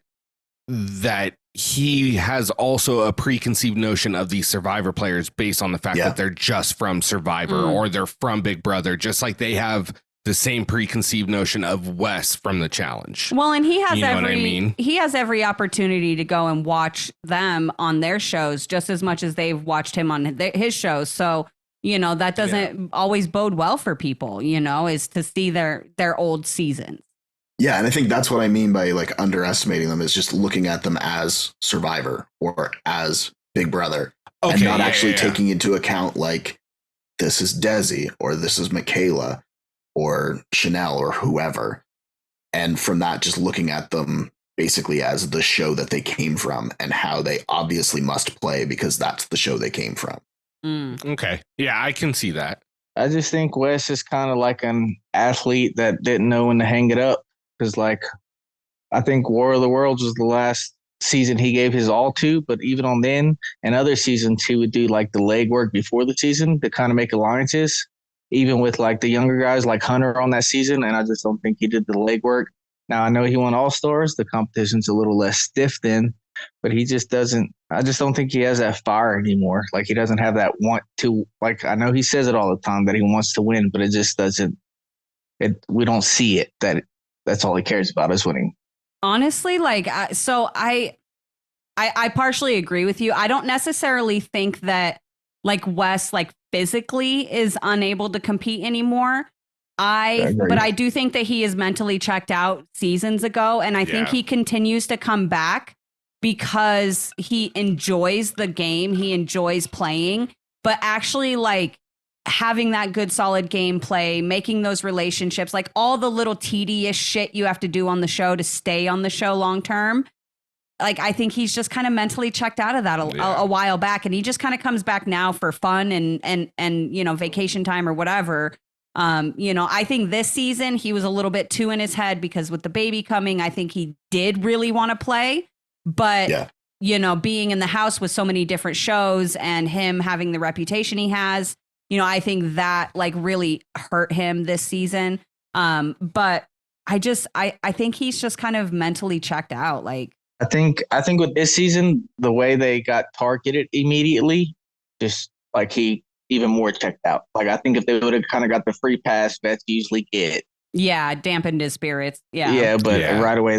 he has also a preconceived notion of these Survivor players based on the fact that they're just from Survivor or they're from Big Brother, just like they have the same preconceived notion of Wes from the challenge. Well, and he has he has every opportunity to go and watch them on their shows just as much as they've watched him on his shows. So, you know, that doesn't always bode well for people, you know, is to see their old seasons. Yeah. And I think that's what I mean by, like, underestimating them, is just looking at them as Survivor or as Big Brother and not actually taking into account, like, this is Desi or this is Michaela or Chanelle or whoever. And from that, just looking at them basically as the show that they came from and how they obviously must play because that's the show they came from. Okay. Yeah, I can see that. I just think Wes is kind of like an athlete that didn't know when to hang it up. Because, like, I think War of the Worlds was the last season he gave his all to, but even on then and other seasons, he would do, like, the legwork before the season to kind of make alliances. Even with, like, the younger guys like Hunter on that season, and I just don't think he did the legwork. Now, I know he won All-Stars. The competition's a little less stiff then, but he just doesn't – I just don't think he has that fire anymore. Like, he doesn't have that want to – like, I know he says it all the time that he wants to win, but it just doesn't – we don't see it. That's all he cares about is winning. Honestly, like, so I partially agree with you. I don't necessarily think that, like, Wes, like, physically is unable to compete anymore. But I do think that he is mentally checked out seasons ago. And I think he continues to come back because he enjoys the game. He enjoys playing, but actually, like, having that good, solid gameplay, making those relationships, like all the little tedious shit you have to do on the show to stay on the show long term. Like, I think he's just kind of mentally checked out of that a while back, and he just kind of comes back now for fun and you know, vacation time or whatever. You know, I think this season he was a little bit too in his head because with the baby coming, I think he did really want to play, but you know, being in the house with so many different shows and him having the reputation he has, you know, I think that, like, really hurt him this season. But I think he's just kind of mentally checked out. Like, I think with this season, the way they got targeted immediately, just like he even more checked out. Like, I think if they would have kind of got the free pass vets usually get, Yeah, dampened his spirits. Yeah. Yeah, but Yeah. right away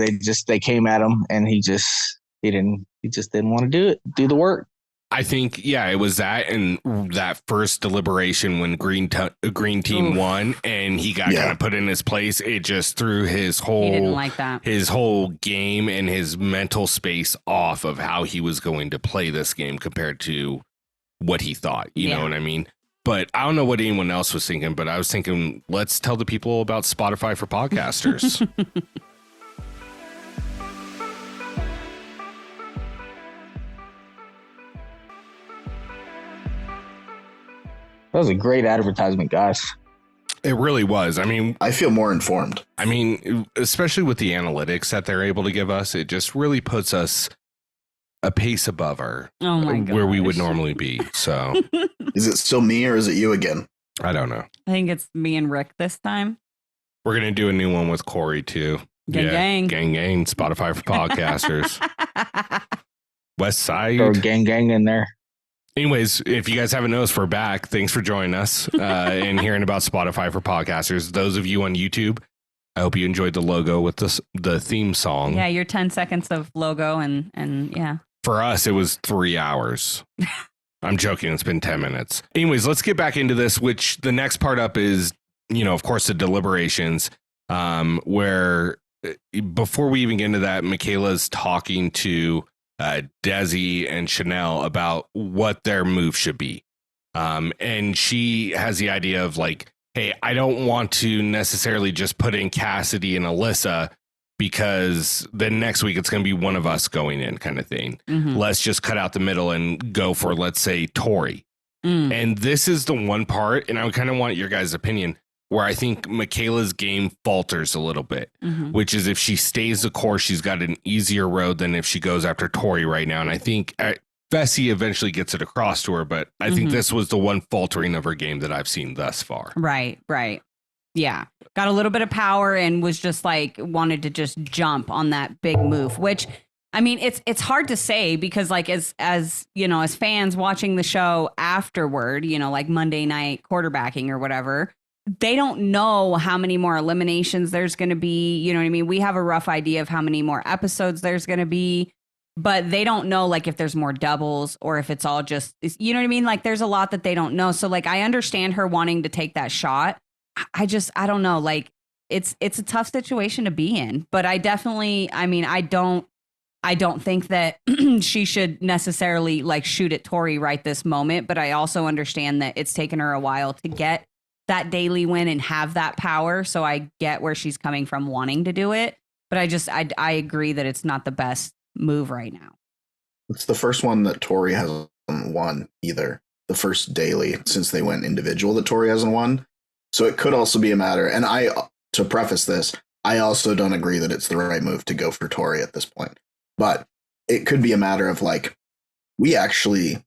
they came at him, and he just didn't want to do the work. I think, yeah, it was that and that first deliberation when green team Oof. won and he got kind of put in his place. It just threw his He didn't whole like that. his whole game and his mental space off of how he was going to play this game compared to what he thought. You know what I mean? But I don't know what anyone else was thinking, but I was thinking, let's tell the people about Spotify for podcasters. That was a great advertisement, guys. It really was. I mean, I feel more informed. I mean, especially with the analytics that they're able to give us, it just really puts us a pace above our where we would normally be. So Is it still me or is it you again? I don't know. I think it's me and Rick this time. We're gonna do a new one with Cory too. Gang. Spotify for podcasters. West Side. Throw gang in there. Anyways, if you guys haven't noticed, we're back. Thanks for joining us and hearing about Spotify for podcasters. Those of you on YouTube, I hope you enjoyed the logo with the theme song. Yeah, your 10 seconds of logo and yeah. For us, it was 3 hours. I'm joking. It's been 10 minutes. Anyways, let's get back into this, which the next part up is, of course, the deliberations, where before we even get into that, Michaela's talking to Desi and Chanelle about what their move should be. And she has the idea of like, hey, I don't want to necessarily just put in Cassidy and Alyssa because then next week it's going to be one of us going in kind of thing. Mm-hmm. Let's just cut out the middle and go for, let's say, Tori. And this is the one part, and I kind of want your guys' opinion, where I think Michaela's game falters a little bit, which is if she stays the course, she's got an easier road than if she goes after Tori right now. And I think Bessie eventually gets it across to her, but I think this was the one faltering of her game that I've seen thus far. Right. Yeah. Got a little bit of power and was just like wanted to just jump on that big move, which I mean, it's hard to say because like as fans watching the show afterward, like Monday night quarterbacking or whatever, they don't know how many more eliminations there's going to be. You know what I mean? We have a rough idea of how many more episodes there's going to be, but they don't know like if there's more doubles or if it's all just, you know what I mean? Like there's a lot that they don't know. So like, I understand her wanting to take that shot. I don't know. Like it's a tough situation to be in, but I definitely, I mean, I don't think that she should necessarily like shoot at Tori right this moment, but I also understand that it's taken her a while to get that daily win and have that power. So I get where she's coming from wanting to do it, but I agree that it's not the best move right now. It's the first one that Tori hasn't won either. The first daily since they went individual that Tori hasn't won. So it could also be a matter, and to preface this, I also don't agree that it's the right move to go for Tori at this point. But it could be a matter of like, we actually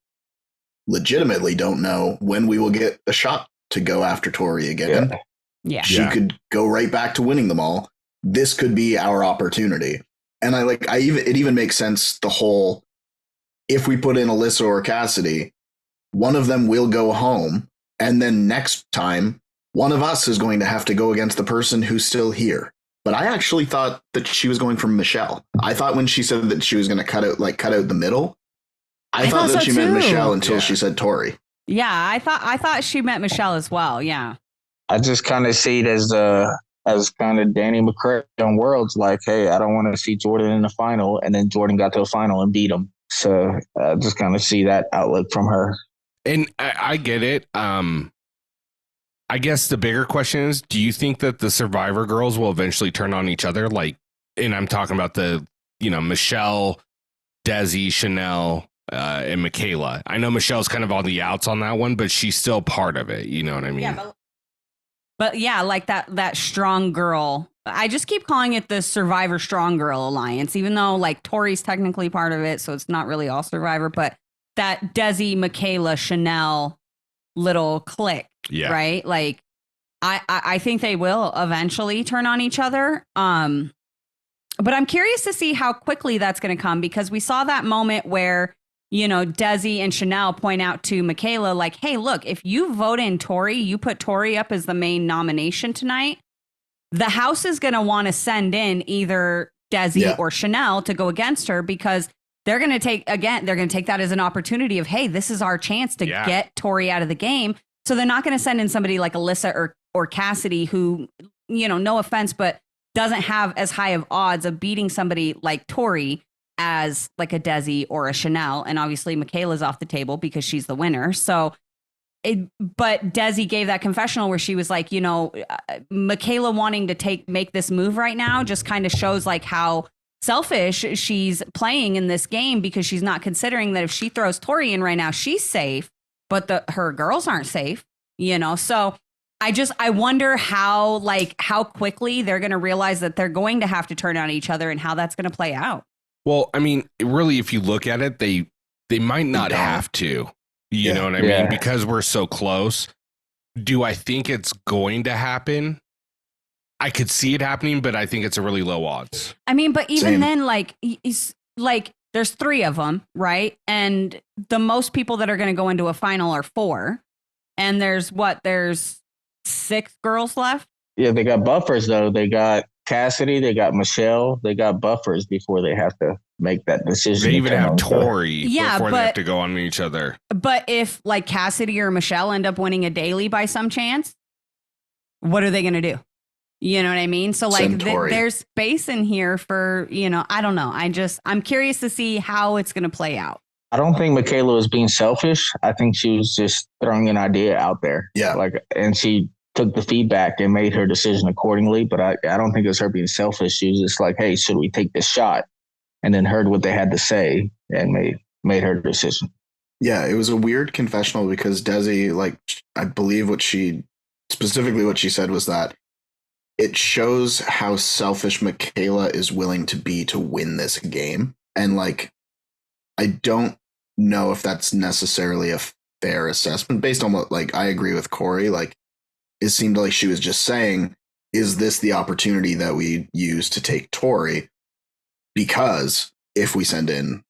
legitimately don't know when we will get a shot to go after Tori again. Yeah. She could go right back to winning them all. This could be our opportunity. And it even makes sense, the whole, if we put in Alyssa or Cassidy, one of them will go home. And then next time, one of us is going to have to go against the person who's still here. But I actually thought that she was going for Michelle. I thought when she said that she was going to cut out the middle, I thought that she meant Michelle until she said Tori. Yeah, I thought she meant Michelle as well. Yeah. I just kind of see it as kind of Danny McCray on Worlds, like, hey, I don't want to see Jordan in the final, and then Jordan got to the final and beat him. So I just kind of see that outlook from her. And I get it. I guess the bigger question is, do you think that the Survivor girls will eventually turn on each other? Like, and I'm talking about the, Michelle, Desi, Chanelle, and Michaela. I know Michelle's kind of on the outs on that one, but she's still part of it. You know what I mean? Yeah, but yeah, like that strong girl. I just keep calling it the Survivor Strong Girl Alliance, even though like Tori's technically part of it, so it's not really all Survivor, but that Desi, Michaela, Chanelle little clique, right? Like I think they will eventually turn on each other. But I'm curious to see how quickly that's going to come, because we saw that moment where, Desi and Chanelle point out to Michaela, like, hey, look, if you vote in Tori, you put Tori up as the main nomination tonight, the house is going to want to send in either Desi or Chanelle to go against her, because they're going to take that as an opportunity of, hey, this is our chance to get Tori out of the game. So they're not going to send in somebody like Alyssa or Cassidy, who, no offense, but doesn't have as high of odds of beating somebody like Tori as like a Desi or a Chanelle. And obviously Michaela's off the table because she's the winner. So but Desi gave that confessional where she was like, Michaela wanting to make this move right now just kind of shows like how selfish she's playing in this game, because she's not considering that if she throws Tori in right now, she's safe, but her girls aren't safe, So I wonder how quickly they're going to realize that they're going to have to turn on each other and how that's going to play out. Well, I mean, really, if you look at it, they might not have to. You know what I mean? Because we're so close. Do I think it's going to happen? I could see it happening, but I think it's a really low odds. I mean, but even then, there's 3 of them, right? And the most people that are going to go into a final are 4. And there's 6 girls left? Yeah, they got buffers, though. They got Cassidy, they got Michelle, they got buffers before they have to make that decision. They even have Tori before they have to go on each other. But if like Cassidy or Michelle end up winning a daily by some chance, what are they going to do? You know what I mean? So like there's space in here for, I don't know. I'm curious to see how it's going to play out. I don't think Michaela was being selfish. I think she was just throwing an idea out there. Yeah. And she took the feedback and made her decision accordingly. But I don't think it was her being selfish. She was just like, hey, should we take this shot? And then heard what they had to say and made her decision. Yeah, it was a weird confessional because Desi, I believe what she said was that it shows how selfish Michaela is willing to be to win this game. And I don't know if that's necessarily a fair assessment based on what, I agree with Cory. It seemed like she was just saying, is this the opportunity that we use to take Tori? Because if we send in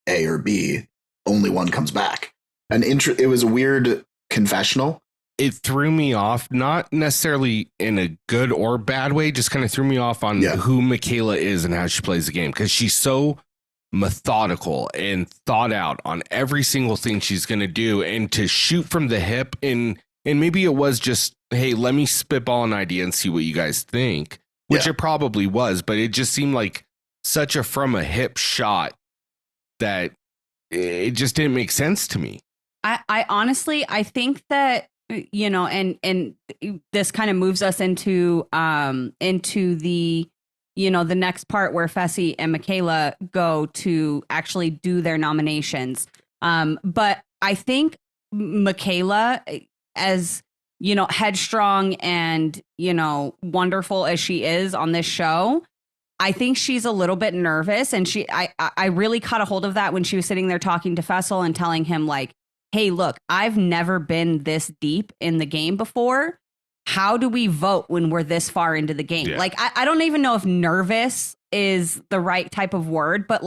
A or B, only one comes back. It was a weird confessional. It threw me off, not necessarily in a good or bad way, just kind of threw me off on who Michaela is and how she plays the game, because she's so methodical and thought out on every single thing she's going to do, and to shoot from the hip. And maybe it was just, hey, let me spitball an idea and see what you guys think, which it probably was, but it just seemed like such a from a hip shot that it just didn't make sense to me. I honestly, I think that, and this kind of moves us into the, the next part where Fessy and Michaela go to actually do their nominations. But I think Michaela, as, headstrong and, wonderful as she is on this show, I think she's a little bit nervous. And I really caught a hold of that when she was sitting there talking to Faysal and telling him hey, look, I've never been this deep in the game before. How do we vote when we're this far into the game? Yeah. I don't even know if nervous is the right type of word, but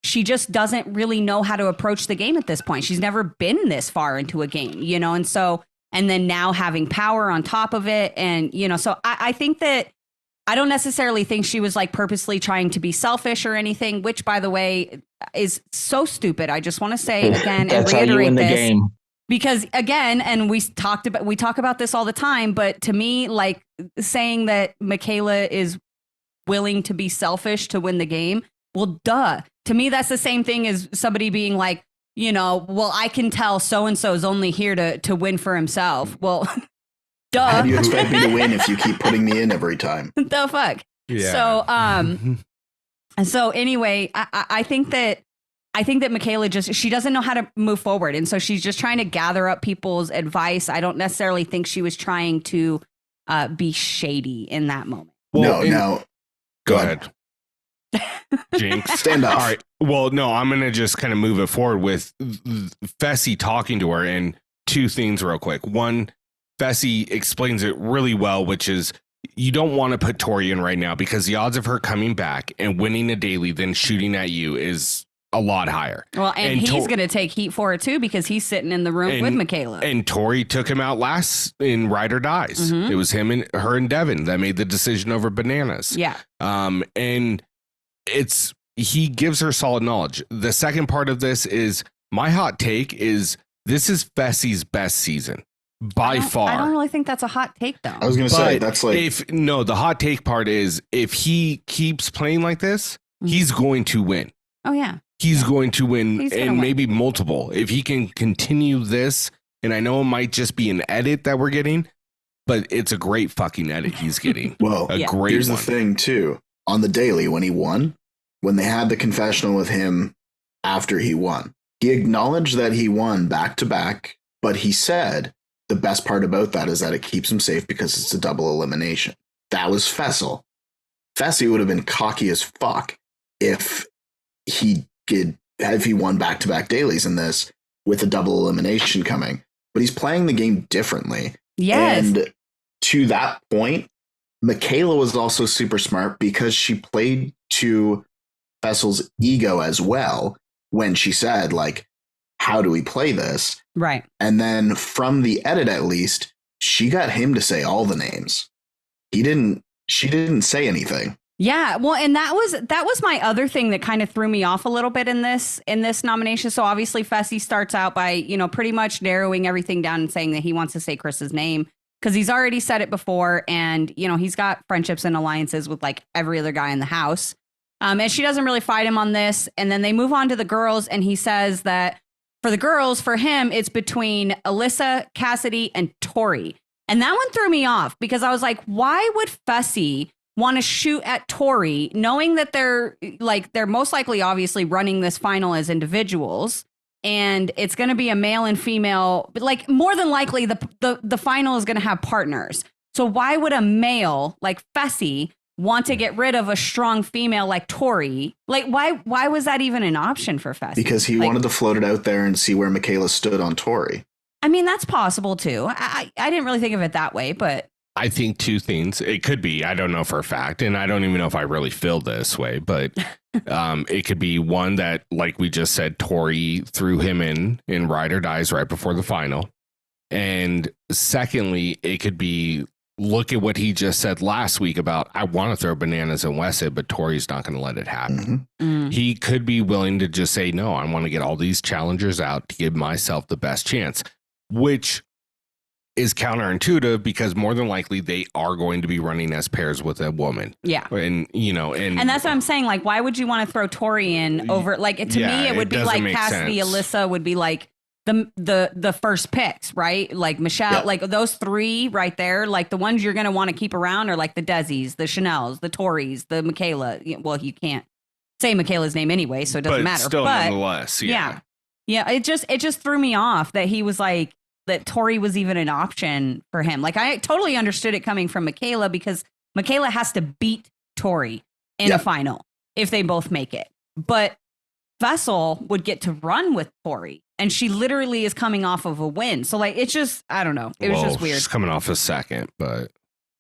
she just doesn't really know how to approach the game at this point. She's never been this far into a game, and so, and then now having power on top of it. And, so I think that I don't necessarily think she was purposely trying to be selfish or anything, which, by the way, is so stupid. I just want to say again and reiterate this. Game. Because again, and we talk about this all the time, but to me, saying that Michaela is willing to be selfish to win the game, well, duh. To me, that's the same thing as somebody being well, I can tell so-and-so is only here to win for himself. Well, duh. How do you expect me to win if you keep putting me in every time? The fuck? Yeah. So anyway, I think that Michaela she doesn't know how to move forward. And so she's just trying to gather up people's advice. I don't necessarily think she was trying to be shady in that moment. Well, no. Go ahead. Jinx. Stand up. All right. Well, no, I'm going to just kind of move it forward with Fessy talking to her, and 2 things real quick. One, Fessy explains it really well, which is you don't want to put Tori in right now because the odds of her coming back and winning a daily then shooting at you is a lot higher. Well, and he's going to take heat for it too because he's sitting in the room with Michaela. And Tori took him out last in Ride or Dies. It was him and her and Devin that made the decision over Bananas. Yeah. And he gives her solid knowledge. The second part of this is my hot take is this is Fessy's best season by far. I don't really think that's a hot take though. I was going to say that's like the hot take part is if he keeps playing like this, he's going to win. Oh yeah. He's going to win and maybe multiple. If he can continue this, and I know it might just be an edit that we're getting, but it's a great fucking edit he's getting. Well, great here's one. the thing too. On the daily when he won, when they had the confessional with him after he won, he acknowledged that he won back to back, but he said the best part about that is that it keeps him safe because it's a double elimination. That was Faysal. Fessy would have been cocky as fuck if he won back-to-back dailies in this with a double elimination coming, but he's playing the game differently. Yes. And to that point, Michaela was also super smart because she played to Faysal's ego as well when she said, like, how do we play this? Right. And then from the edit, at least, she got him to say all the names. She didn't say anything. Yeah, well, and that was my other thing that kind of threw me off a little bit in this nomination. So obviously Fessy starts out by, pretty much narrowing everything down and saying that he wants to say Chris's name because he's already said it before. And, he's got friendships and alliances with like every other guy in the house. And she doesn't really fight him on this. And then they move on to the girls. And he says that for the girls, for him, it's between Alyssa, Cassidy, and Tori. And that one threw me off because I was like, why would Fessy want to shoot at Tori, knowing that they're most likely obviously running this final as individuals, and it's going to be a male and female, but like more than likely the final is going to have partners. So why would a male like Fessy want to get rid of a strong female like Tori? Like why was that even an option for Fessy? Because he wanted to float it out there and see where Michaela stood on Tori. I mean, that's possible too. I didn't really think of it that way, but I think two things. It could be, I don't know for a fact, and I don't even know if I really feel this way, but it could be one that, like we just said, Tori threw him in Ride or Dies right before the final. And secondly, it could be, look at what he just said last week about, I want to throw Bananas and Wes it, but Tori's not going to let it happen. He could be willing to just say, no, I want to get all these challengers out to give myself the best chance, which is counterintuitive because more than likely they are going to be running as pairs with a woman. Yeah. And that's what I'm saying. Like, why would you want to throw Tori in over, like, to me, it would be like Cassidy, Alyssa would be like the first picks, right? Like Michelle, like those three right there, like the ones you're going to want to keep around are like the Desis, the Chanelles, the Tories, the Michaela. Well, you can't say Michaela's name anyway, so it doesn't matter. Still, but nonetheless, yeah. It just threw me off that he was like, that Tori was even an option for him. Like, I totally understood it coming from Michaela because Michaela has to beat Tori in a final if they both make it. But Faysal would get to run with Tori, and she literally is coming off of a win. So, like, it's just, I don't know. It was just weird. She's coming off a second, but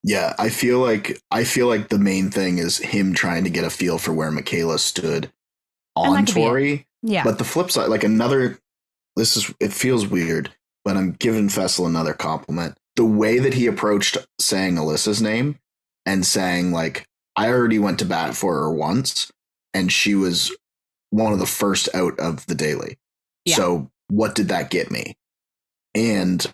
yeah, I feel like the main thing is him trying to get a feel for where Michaela stood on Tori. Yeah. But the flip side, like it feels weird, but I'm giving Faysal another compliment. The way that he approached saying Alyssa's name and saying, like, I already went to bat for her once, and she was one of the first out of the daily. Yeah. So what did that get me? And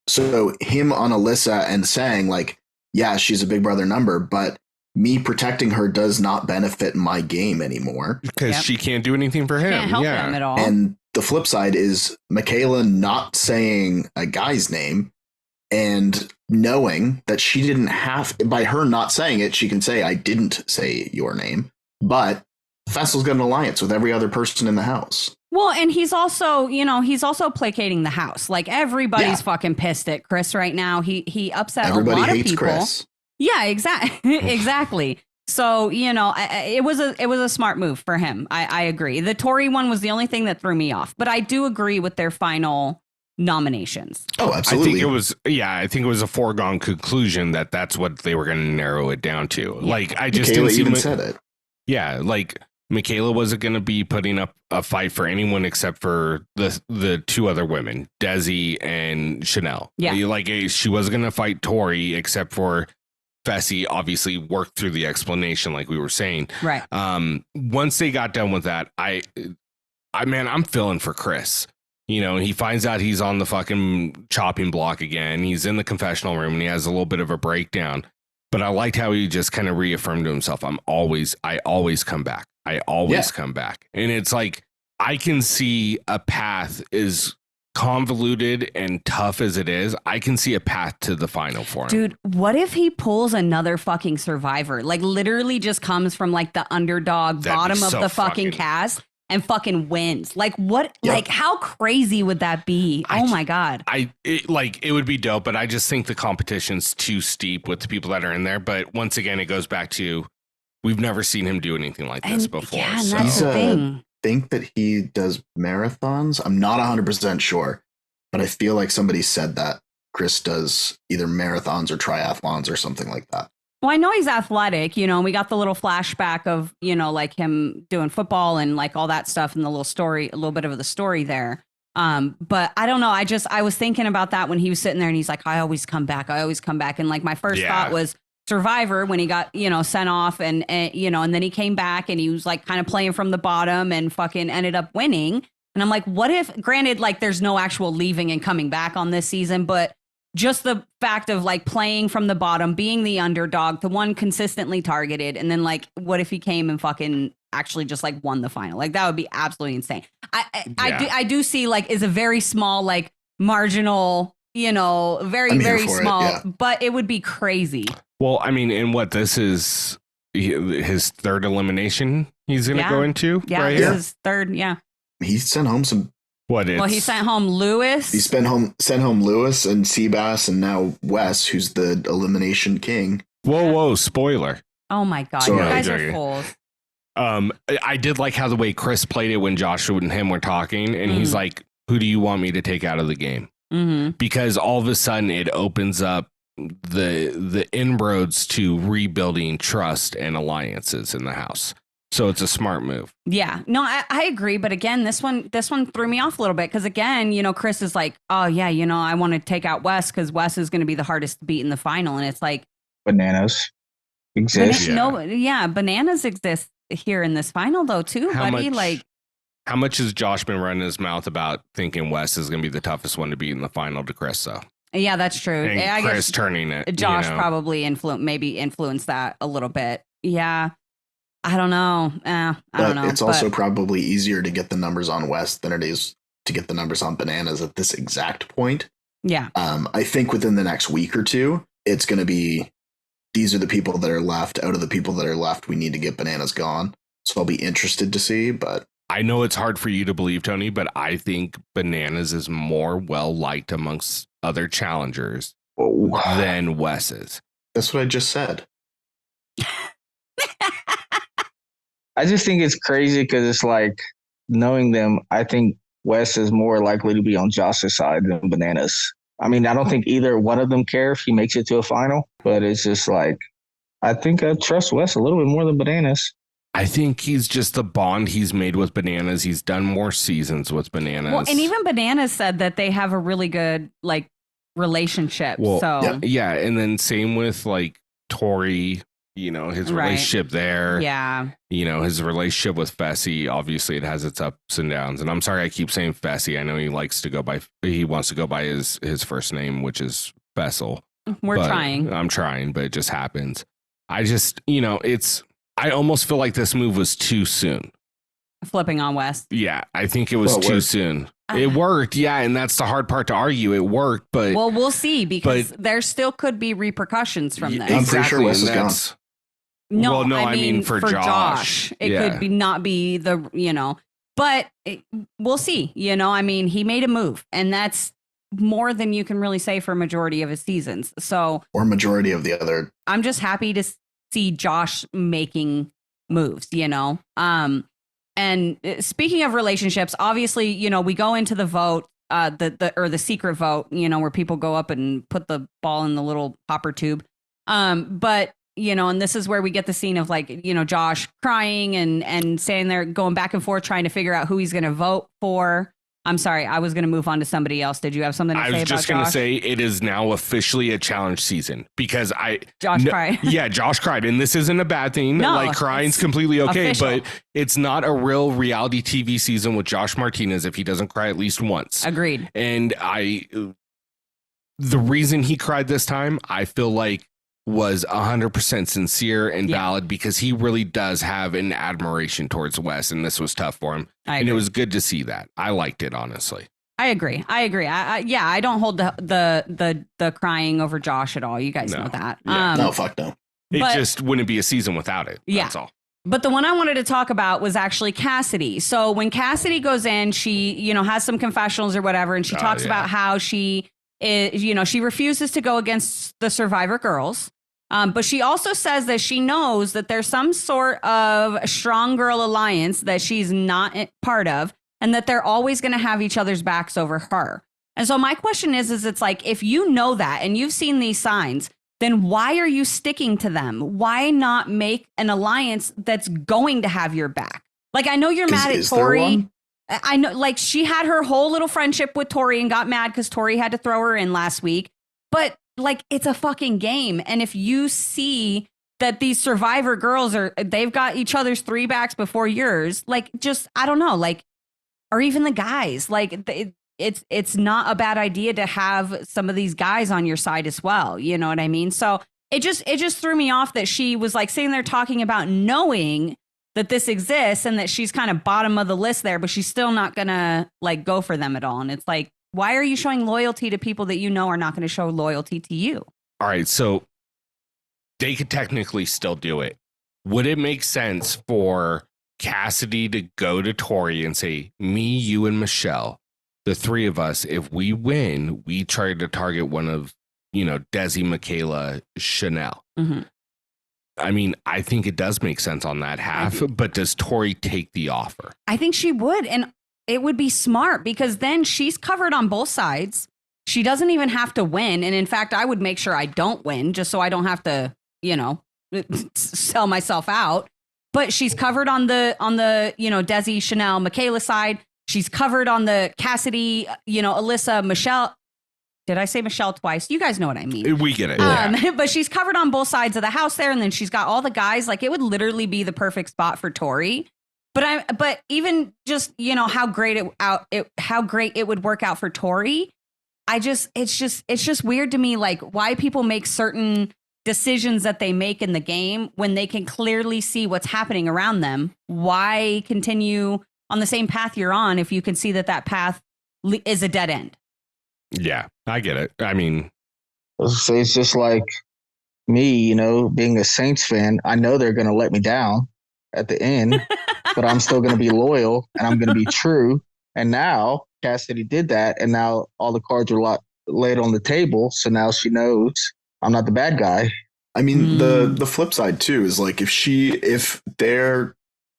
so him on Alyssa and saying, like, yeah, she's a big brother number, but me protecting her does not benefit my game anymore. Because she can't do anything for him. Can't help him at all. And the flip side is Michaela not saying a guy's name and knowing that she didn't have, by her not saying it, she can say, I didn't say your name. But Faysal's got an alliance with every other person in the house. Well, and he's also placating the house. Like, everybody's fucking pissed at Chris right now. He upset Everybody a lot of hates people. Chris. Yeah, exactly. So, it was a smart move for him. I agree. The Tori one was the only thing that threw me off, but I do agree with their final nominations. Oh, absolutely. I think it was a foregone conclusion that that's what they were going to narrow it down to. Like, I just Michaela didn't even see said it. Yeah, like Michaela wasn't going to be putting up a fight for anyone except for the two other women, Desi and Chanelle. Yeah. Like she wasn't going to fight Tori except for Fessy obviously worked through the explanation like we were saying. Right. Once they got done with that, I'm feeling for Chris. You know, he finds out he's on the fucking chopping block again. He's in the confessional room and he has a little bit of a breakdown. But I liked how he just kind of reaffirmed to himself, I always come back. I always come back. And it's like, I can see a path as convoluted and tough as it is. I can see a path to the final for him. Dude, what if he pulls another fucking survivor? Like literally just comes from like the underdog bottom of the fucking cast and fucking wins. Like what, like how crazy would that be? Oh my God. It would be dope, but I just think the competition's too steep with the people that are in there. But once again, it goes back to, we've never seen him do anything like this before. Yeah, so. that's the thing. Think that he does marathons. I'm not 100% sure, but I feel like somebody said that Chris does either marathons or triathlons or something like that. Well, I know he's athletic, and we got the little flashback of, like him doing football and like all that stuff and the little story, a little bit of the story there. But I don't know. I was thinking about that when he was sitting there and he's like, I always come back. And like my first thought was Survivor when he got, sent off and then he came back and he was like kind of playing from the bottom and fucking ended up winning. And I'm like, what if, granted, like there's no actual leaving and coming back on this season, but just the fact of like playing from the bottom, being the underdog, the one consistently targeted. And then like, what if he came and fucking actually just like won the final? Like that would be absolutely insane. I do see like is a very small, like marginal, very small, but it would be crazy. Well, I mean, and what this is his third elimination he's going to go into right here? His third. Yeah. He sent home some. He sent home Lewis. He sent home Lewis and Seabass and now Wes, who's the elimination king. Whoa, spoiler. Oh my God. Sorry. You guys are fools. I did like how the way Chris played it when Joshua and him were talking and he's like, who do you want me to take out of the game? Mm-hmm. Because all of a sudden it opens up the inroads to rebuilding trust and alliances in the house. So it's a smart move. Yeah, no, I agree. But again, this one threw me off a little bit because again, Chris is like, oh yeah, I want to take out Wes because Wes is going to be the hardest to beat in the final. And it's like bananas exist. Bananas exist here in this final though too, buddy. How much has Josh been running his mouth about thinking Wes is going to be the toughest one to beat in the final to Chris though? Yeah, that's true. And I Chris guess turning it. Josh probably influenced that a little bit. Yeah. I don't know. I don't know. It's also probably easier to get the numbers on Wes than it is to get the numbers on Bananas at this exact point. Yeah. I think within the next week or two, it's going to be, these are the people that are left. Out of the people that are left, we need to get Bananas gone. So I'll be interested to see, but. I know it's hard for you to believe, Tony, but I think Bananas is more well-liked amongst other challengers than Wes is. That's what I just said. I just think it's crazy because it's like, knowing them, I think Wes is more likely to be on Josh's side than Bananas. I mean, I don't think either one of them care if he makes it to a final, but it's just like, I think I trust Wes a little bit more than Bananas. I think he's just the bond he's made with Bananas. He's done more seasons with Bananas. Well, and even Bananas said that they have a really good like relationship. Well, so yeah, and then same with like Tori. His relationship there. Yeah. His relationship with Fessy, obviously it has its ups and downs. And I'm sorry I keep saying Fessy. I know he wants to go by his first name, which is Faysal. We're trying. I'm trying, but it just happens. I just, I almost feel like this move was too soon. Flipping on Wes. Yeah, I think it was too soon. It worked, yeah, and that's the hard part to argue. It worked, but... Well, we'll see, because there still could be repercussions from this. I'm pretty sure Wes is gone. No, I mean for Josh. It could be not be the, but we'll see. I mean, he made a move, and that's more than you can really say for a majority of his seasons. So, or majority of the other. I'm just happy to see Josh making moves, and speaking of relationships, obviously, we go into the vote, the secret vote, where people go up and put the ball in the little hopper tube. But you know, and this is where we get the scene of like, you know, Josh crying and saying they're going back and forth trying to figure out who he's going to vote for. I'm sorry, I was going to move on to somebody else. Did you have something to say about Josh? I was just going to say it is now officially a challenge season because Josh cried. Yeah, Josh cried. And this isn't a bad thing. No, like crying's completely okay, official. But it's not a real reality TV season with Josh Martinez if he doesn't cry at least once. Agreed. And the reason he cried this time, I feel like was 100% sincere and valid because he really does have an admiration towards Wes, and this was tough for him. And it was good to see that. I liked it, honestly. I agree. I don't hold the crying over Josh at all. You guys know that. Yeah. No, fuck no. It just wouldn't be a season without it. That's all. But the one I wanted to talk about was actually Cassidy. So when Cassidy goes in, she, you know, has some confessionals or whatever, and she talks about how she is, you know, she refuses to go against the Survivor girls. But she also says that she knows that there's some sort of strong girl alliance that she's not part of, and that they're always going to have each other's backs over her. And so my question is it's like, if you know that and you've seen these signs, then why are you sticking to them? Why not make an alliance that's going to have your back? Like, I know you're mad at Tori. I know, like, she had her whole little friendship with Tori and got mad because Tori had to throw her in last week. But like, it's a fucking game. And if you see that these Survivor girls they've got each other's three backs before yours, like, just, I don't know, like, or even the guys, like, it's not a bad idea to have some of these guys on your side as well. You know what I mean? So it just threw me off that she was like sitting there talking about knowing that this exists and that she's kind of bottom of the list there, but she's still not gonna like go for them at all. And it's like, why are you showing loyalty to people that you know are not going to show loyalty to you? All right, so they could technically still do it. Would it make sense for Cassidy to go to Tori and say, me, you, and Michelle, the three of us, if we win, we try to target one of, you know, Desi, Michaela, Chanelle? Mm-hmm. I mean, I think it does make sense on that half, but does Tori take the offer? I think she would. And it would be smart because then she's covered on both sides. She doesn't even have to win. And in fact, I would make sure I don't win just so I don't have to, you know, sell myself out. But she's covered on the, you know, Desi, Chanelle, Michaela side. She's covered on the Cassidy, you know, Alyssa, Michelle. Did I say Michelle twice? You guys know what I mean. We get it. But she's covered on both sides of the house there. And then she's got all the guys. Like, it would literally be the perfect spot for Tori. But even just, you know, how great it would work out for Tori. It's just weird to me, like, why people make certain decisions that they make in the game when they can clearly see what's happening around them. Why continue on the same path you're on if you can see that path is a dead end? Yeah, I get it. I mean, it's just like me, you know, being a Saints fan. I know they're going to let me down at the end, but I'm still going to be loyal and I'm going to be true. And now Cassidy did that, and now all the cards are laid on the table. So now she knows I'm not the bad guy. I mean, the flip side too is like if they're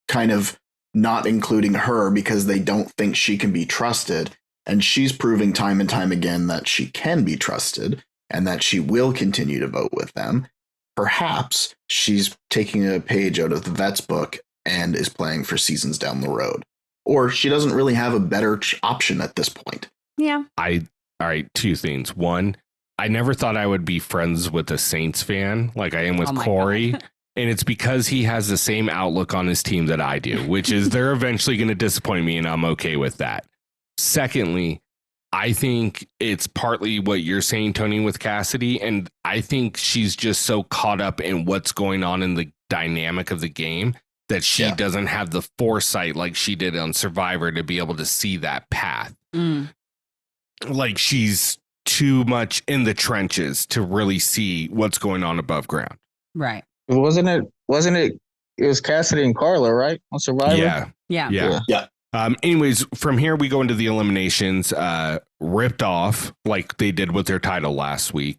kind of not including her because they don't think she can be trusted, and she's proving time and time again that she can be trusted and that she will continue to vote with them, perhaps she's taking a page out of the vet's book and is playing for seasons down the road. Or she doesn't really have a better option at this point. Yeah. All right, two things. One, I never thought I would be friends with a Saints fan like I am with Cory. And it's because he has the same outlook on his team that I do, which is they're eventually going to disappoint me, and I'm okay with that. Secondly, I think it's partly what you're saying, Tony, with Cassidy. And I think she's just so caught up in what's going on in the dynamic of the game that she doesn't have the foresight like she did on Survivor to be able to see that path. Like, she's too much in the trenches to really see what's going on above ground. Right. Wasn't it? It was Cassidy and Carla, right? On Survivor? Yeah. Anyways, from here we go into the eliminations, ripped off like they did with their title last week.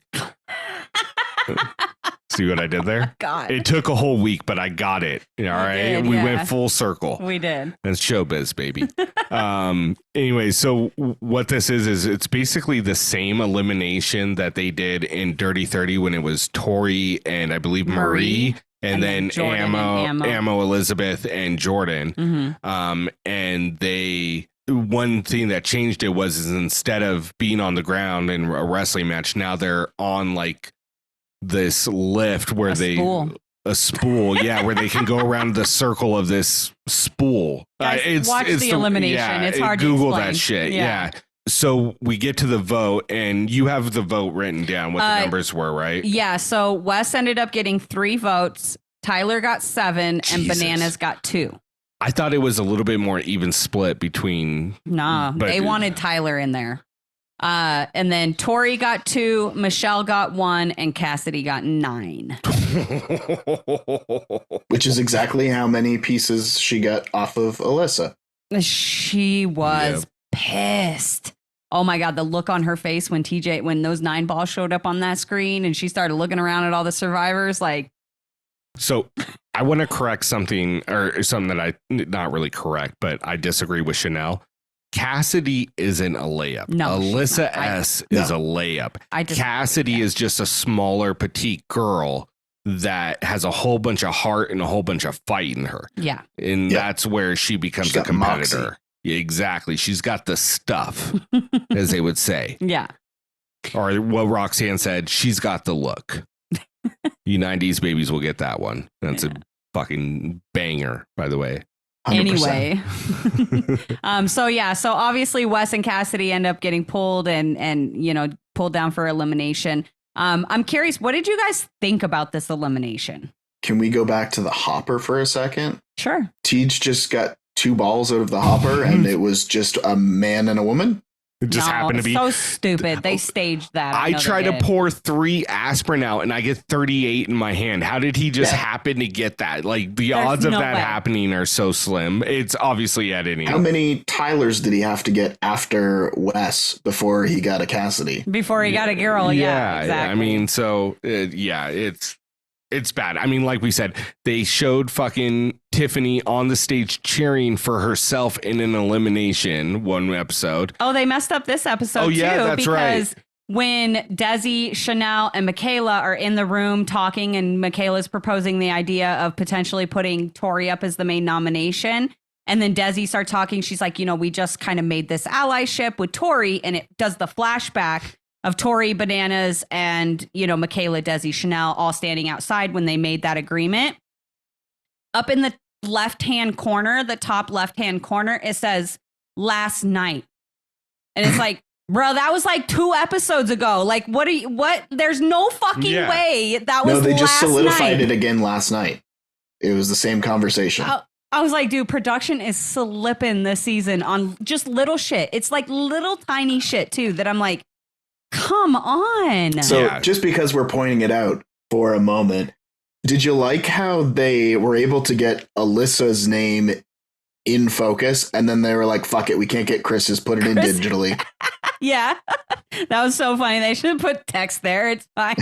See what I did there? God. It took a whole week, but I got it. All right. We went full circle. We did. That's showbiz, baby. Anyway, so what this is it's basically the same elimination that they did in Dirty 30 when it was Tori and I believe Marie and then Ammo, Elizabeth, and Jordan. And one thing that changed it was instead of being on the ground in a wrestling match, now they're on like this lift where a spool, yeah, where they can go around the circle of this spool. Guys, watch the elimination. Yeah, it's hard Google to explain. that shit. Yeah. So we get to the vote, and you have the vote written down what the numbers were, right? Yeah. So Wes ended up getting 3 votes. Tyler got 7, and Bananas got 2. I thought it was a little bit more even split between. No, they wanted Tyler in there. And then Tori got 2, Michelle got 1, and Cassidy got 9. Which is exactly how many pieces she got off of Alyssa. She was pissed. Oh my God, the look on her face when those 9 balls showed up on that screen and she started looking around at all the survivors like. So I want to correct something that I not really correct, but I disagree with Chanelle. Cassidy isn't a layup. No, Alyssa S is a layup. Cassidy is just a smaller, petite girl that has a whole bunch of heart and a whole bunch of fight in her. Yeah. And that's where she becomes a competitor. Moxie. Yeah, exactly. She's got the stuff, as they would say. Yeah. Or what Roxanne said, she's got the look. You 90s babies will get that one. That's a fucking banger, by the way. 100%. Anyway, so obviously Wes and Cassidy end up getting pulled and pulled down for elimination. I'm curious, what did you guys think about this elimination? Can we go back to the hopper for a second? Sure. Tej just got 2 balls out of the hopper and it was just a man and a woman. It just happened to be so stupid. They staged that. I try to pour 3 aspirin out and I get 38 in my hand. How did he just happen to get that? Like the odds of that happening are so slim. It's obviously editing. How many Tylers did he have to get after Wes before he got a Cassidy? Before he got a girl. Yeah, exactly. I mean, so it's bad. I mean, like we said, they showed fucking Tiffany on the stage cheering for herself in an elimination one episode. Oh, they messed up this episode too. That's because when Desi, Chanelle, and Michaela are in the room talking and Michaela's proposing the idea of potentially putting Tori up as the main nomination. And then Desi starts talking. She's like, we just kind of made this allyship with Tori, and it does the flashback of Tori, Bananas, and, Michaela, Desi, Chanelle all standing outside when they made that agreement. Up in the left-hand corner, the top left-hand corner, it says last night. And it's like, bro, that was like 2 episodes ago. Like, what? There's no fucking way that was last night. No, they just solidified it again last night. It was the same conversation. I was like, dude, production is slipping this season on just little shit. It's like little tiny shit, too, that I'm like, come on. So just because we're pointing it out for a moment, did you like how they were able to get Alyssa's name in focus and then they were like, fuck it, we can't get Chris's, put it in digitally? Yeah, that was so funny. They should have put text there. It's fine.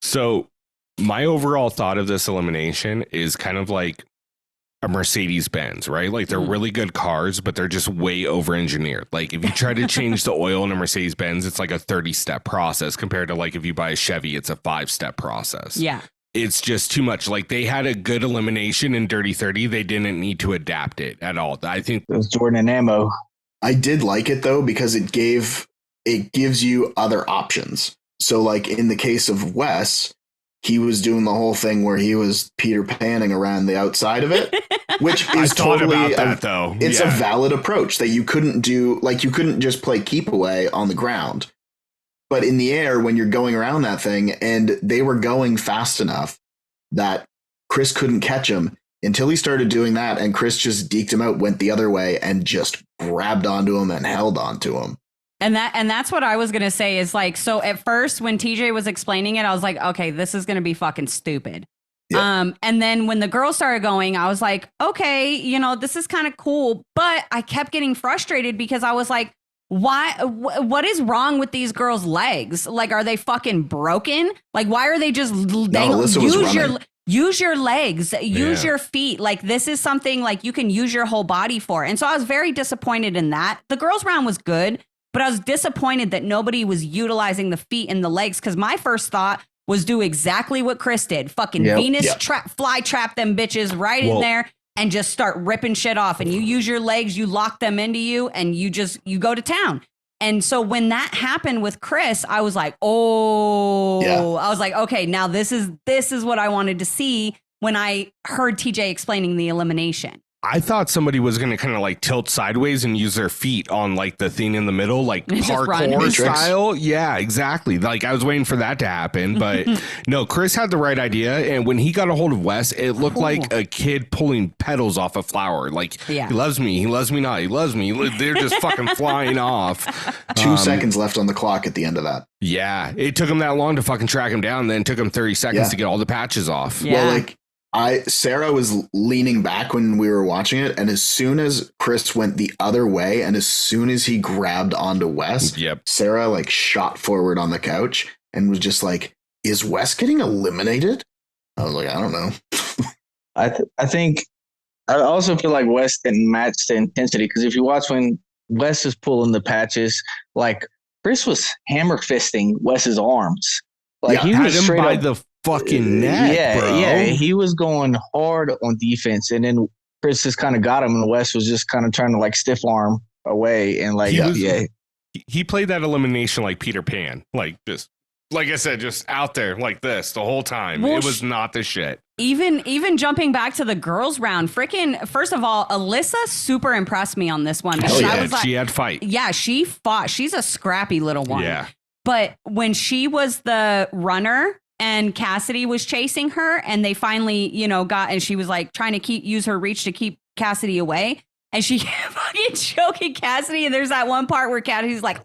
So my overall thought of this elimination is kind of like a Mercedes-Benz, right? Like they're really good cars, but they're just way over-engineered. Like if you try to change the oil in a Mercedes-Benz, it's like a 30-step process compared to like if you buy a Chevy, it's a 5-step process. Yeah. It's just too much. Like they had a good elimination in Dirty 30. They didn't need to adapt it at all. I think it was Jordan and Ammo. I did like it though, because it gives you other options. So like in the case of Wes, he was doing the whole thing where he was Peter Panning around the outside of it, which is totally it's a valid approach that you couldn't do. Like you couldn't just play keep away on the ground, but in the air when you're going around that thing, and they were going fast enough that Chris couldn't catch him until he started doing that. And Chris just deked him out, went the other way and just grabbed onto him and held onto him. And that's what I was going to say is like, so at first when TJ was explaining it, I was like, okay, this is going to be fucking stupid. Yeah. And then when the girl started going, I was like, okay, this is kind of cool. But I kept getting frustrated because I was like, why? What is wrong with these girls' legs? Like, are they fucking broken? Like, why are they just Alyssa was running. Use your legs, use your feet. Like, this is something like you can use your whole body for. And so I was very disappointed in that. The girls' round was good, but I was disappointed that nobody was utilizing the feet and the legs, because my first thought was do exactly what Chris did. Fucking Venus fly trap them bitches right in there and just start ripping shit off. And you use your legs, you lock them into you, and you go to town. And so when that happened with Chris, I was like, I was like, okay, now this is what I wanted to see when I heard TJ explaining the elimination. I thought somebody was going to kind of like tilt sideways and use their feet on like the thing in the middle, like parkour style. Yeah, exactly. Like I was waiting for that to happen, but no, Chris had the right idea. And when he got a hold of Wes, it looked like a kid pulling petals off a flower. Like he loves me not. He loves me. They're just fucking flying off. 2 seconds left on the clock at the end of that. Yeah, it took him that long to fucking track him down. Then it took him 30 seconds to get all the patches off. Yeah. Well, like Sarah was leaning back when we were watching it, and as soon as Chris went the other way, and as soon as he grabbed onto Wes, Sarah like shot forward on the couch and was just like, "Is Wes getting eliminated?" I was like, "I don't know." I think I also feel like Wes didn't match the intensity, because if you watch when Wes is pulling the patches, like Chris was hammer fisting Wes's arms, like he was him straight by up the fucking neck, bro. Yeah, he was going hard on defense, and then Chris just kind of got him, and Wes was just kind of trying to like stiff arm away, and like he played that elimination like Peter Pan, like just like I said, just out there like this the whole time. Well, it was not the shit. Even jumping back to the girls' round, freaking first of all, Alyssa super impressed me on this one. I was like, she had fight. Yeah, she fought. She's a scrappy little one. Yeah, but when she was the runner and Cassidy was chasing her, and they finally, got, and she was like trying to use her reach to keep Cassidy away, and she kept fucking choking Cassidy. And there's that one part where Cassidy's like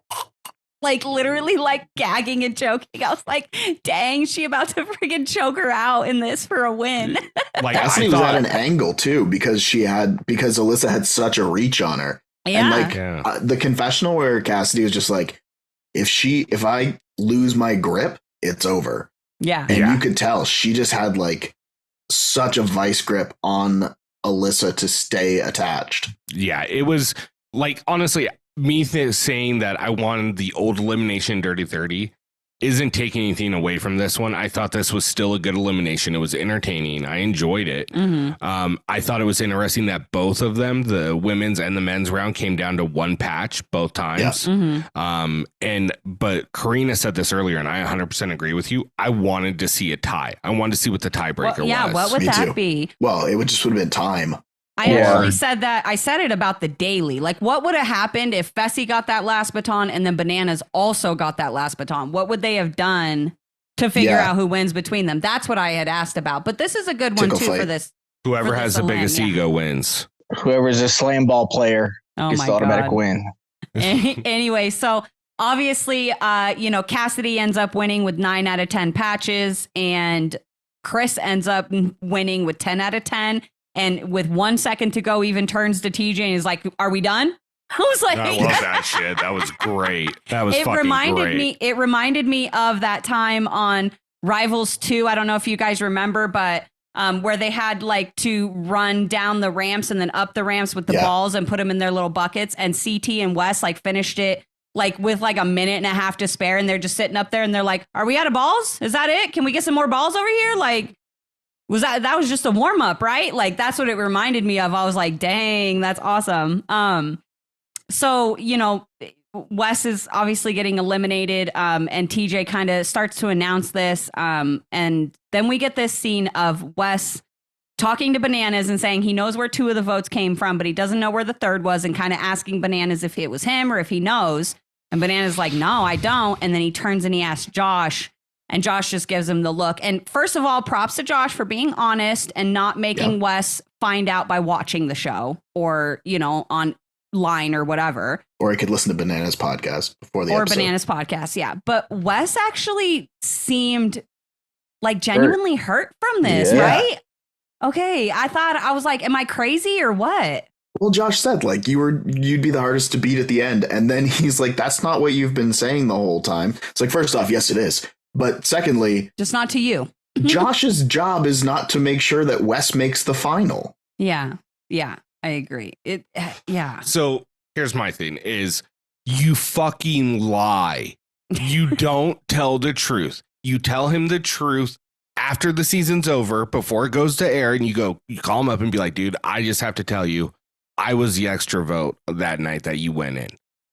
literally like gagging and choking. I was like, dang, she about to freaking choke her out in this for a win. Like Cassidy was at an angle too, because Alyssa had such a reach on her. Yeah. And the confessional where Cassidy was just like, if I lose my grip, it's over. Yeah. And you could tell she just had like such a vice grip on Alyssa to stay attached. Yeah, it was like, honestly, me saying that I wanted the old elimination Dirty 30 isn't taking anything away from this one. I thought this was still a good elimination. It was entertaining. I enjoyed it. Mm-hmm. I thought it was interesting that both of them, the women's and the men's round, came down to one patch both times. Yes. Mm-hmm. But Corrina said this earlier, and I 100% agree with you. I wanted to see a tie. I wanted to see what the tiebreaker was. Yeah, what would Me that too. be? Well, it would have been time. I actually said that. I said it about the daily. Like, what would have happened if Fessy got that last baton and then Bananas also got that last baton? What would they have done to figure out who wins between them? That's what I had asked about. But this is a good one, too, for this. Whoever has the biggest ego wins. Whoever's a slam ball player gets the automatic win. Anyway, so obviously, Cassidy ends up winning with 9 out of 10 patches, and Chris ends up winning with 10 out of 10. And with 1 second to go, even turns to TJ and is like, "Are we done?" I was like, I love that shit. That was great. That was fucking great. It reminded me of that time on Rivals 2. I don't know if you guys remember, but where they had like to run down the ramps and then up the ramps with the balls and put them in their little buckets. And CT and Wes like finished it like with like a minute and a half to spare. And they're just sitting up there and they're like, "Are we out of balls? Is that it? Can we get some more balls over here?" Like, that was just a warm up, right? Like, that's what it reminded me of. I was like, dang, that's awesome. So, Wes is obviously getting eliminated, and TJ kind of starts to announce this. And then we get this scene of Wes talking to Bananas and saying he knows where 2 of the votes came from, but he doesn't know where the third was, and kind of asking Bananas if it was him or if he knows. And Bananas like, "No, I don't." And then he turns and he asks Josh. And Josh just gives him the look. And first of all, props to Josh for being honest and not making Wes find out by watching the show or, online or whatever. Or he could listen to Bananas podcast before the episode. Bananas podcast, yeah. But Wes actually seemed like genuinely hurt from this, right? Okay, I was like, am I crazy or what? Well, Josh said like you'd be the hardest to beat at the end, and then he's like, "That's not what you've been saying the whole time." It's like, first off, yes, it is, but secondly, Just not to you. Josh's job is not to make sure that Wes makes the final. Yeah. Yeah. I agree. Yeah. So here's my thing: is you fucking lie. You don't tell the truth. You tell him the truth after the season's over, before it goes to air, and you call him up and be like, "Dude, I just have to tell you, I was the extra vote that night that you went in."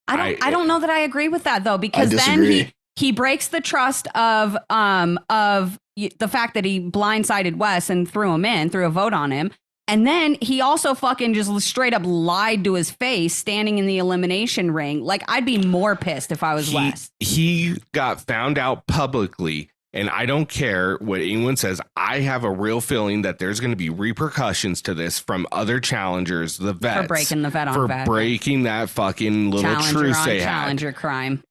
I don't know that I agree with that though, because then he breaks the trust of the fact that he blindsided Wes and threw a vote on him. And then he also fucking just straight up lied to his face standing in the elimination ring. Like, I'd be more pissed if I was Wes. He got found out publicly. And I don't care what anyone says. I have a real feeling that there's going to be repercussions to this from other challengers, the vets, For breaking the vet on for vet. breaking that fucking little truce they had. Challenger crime.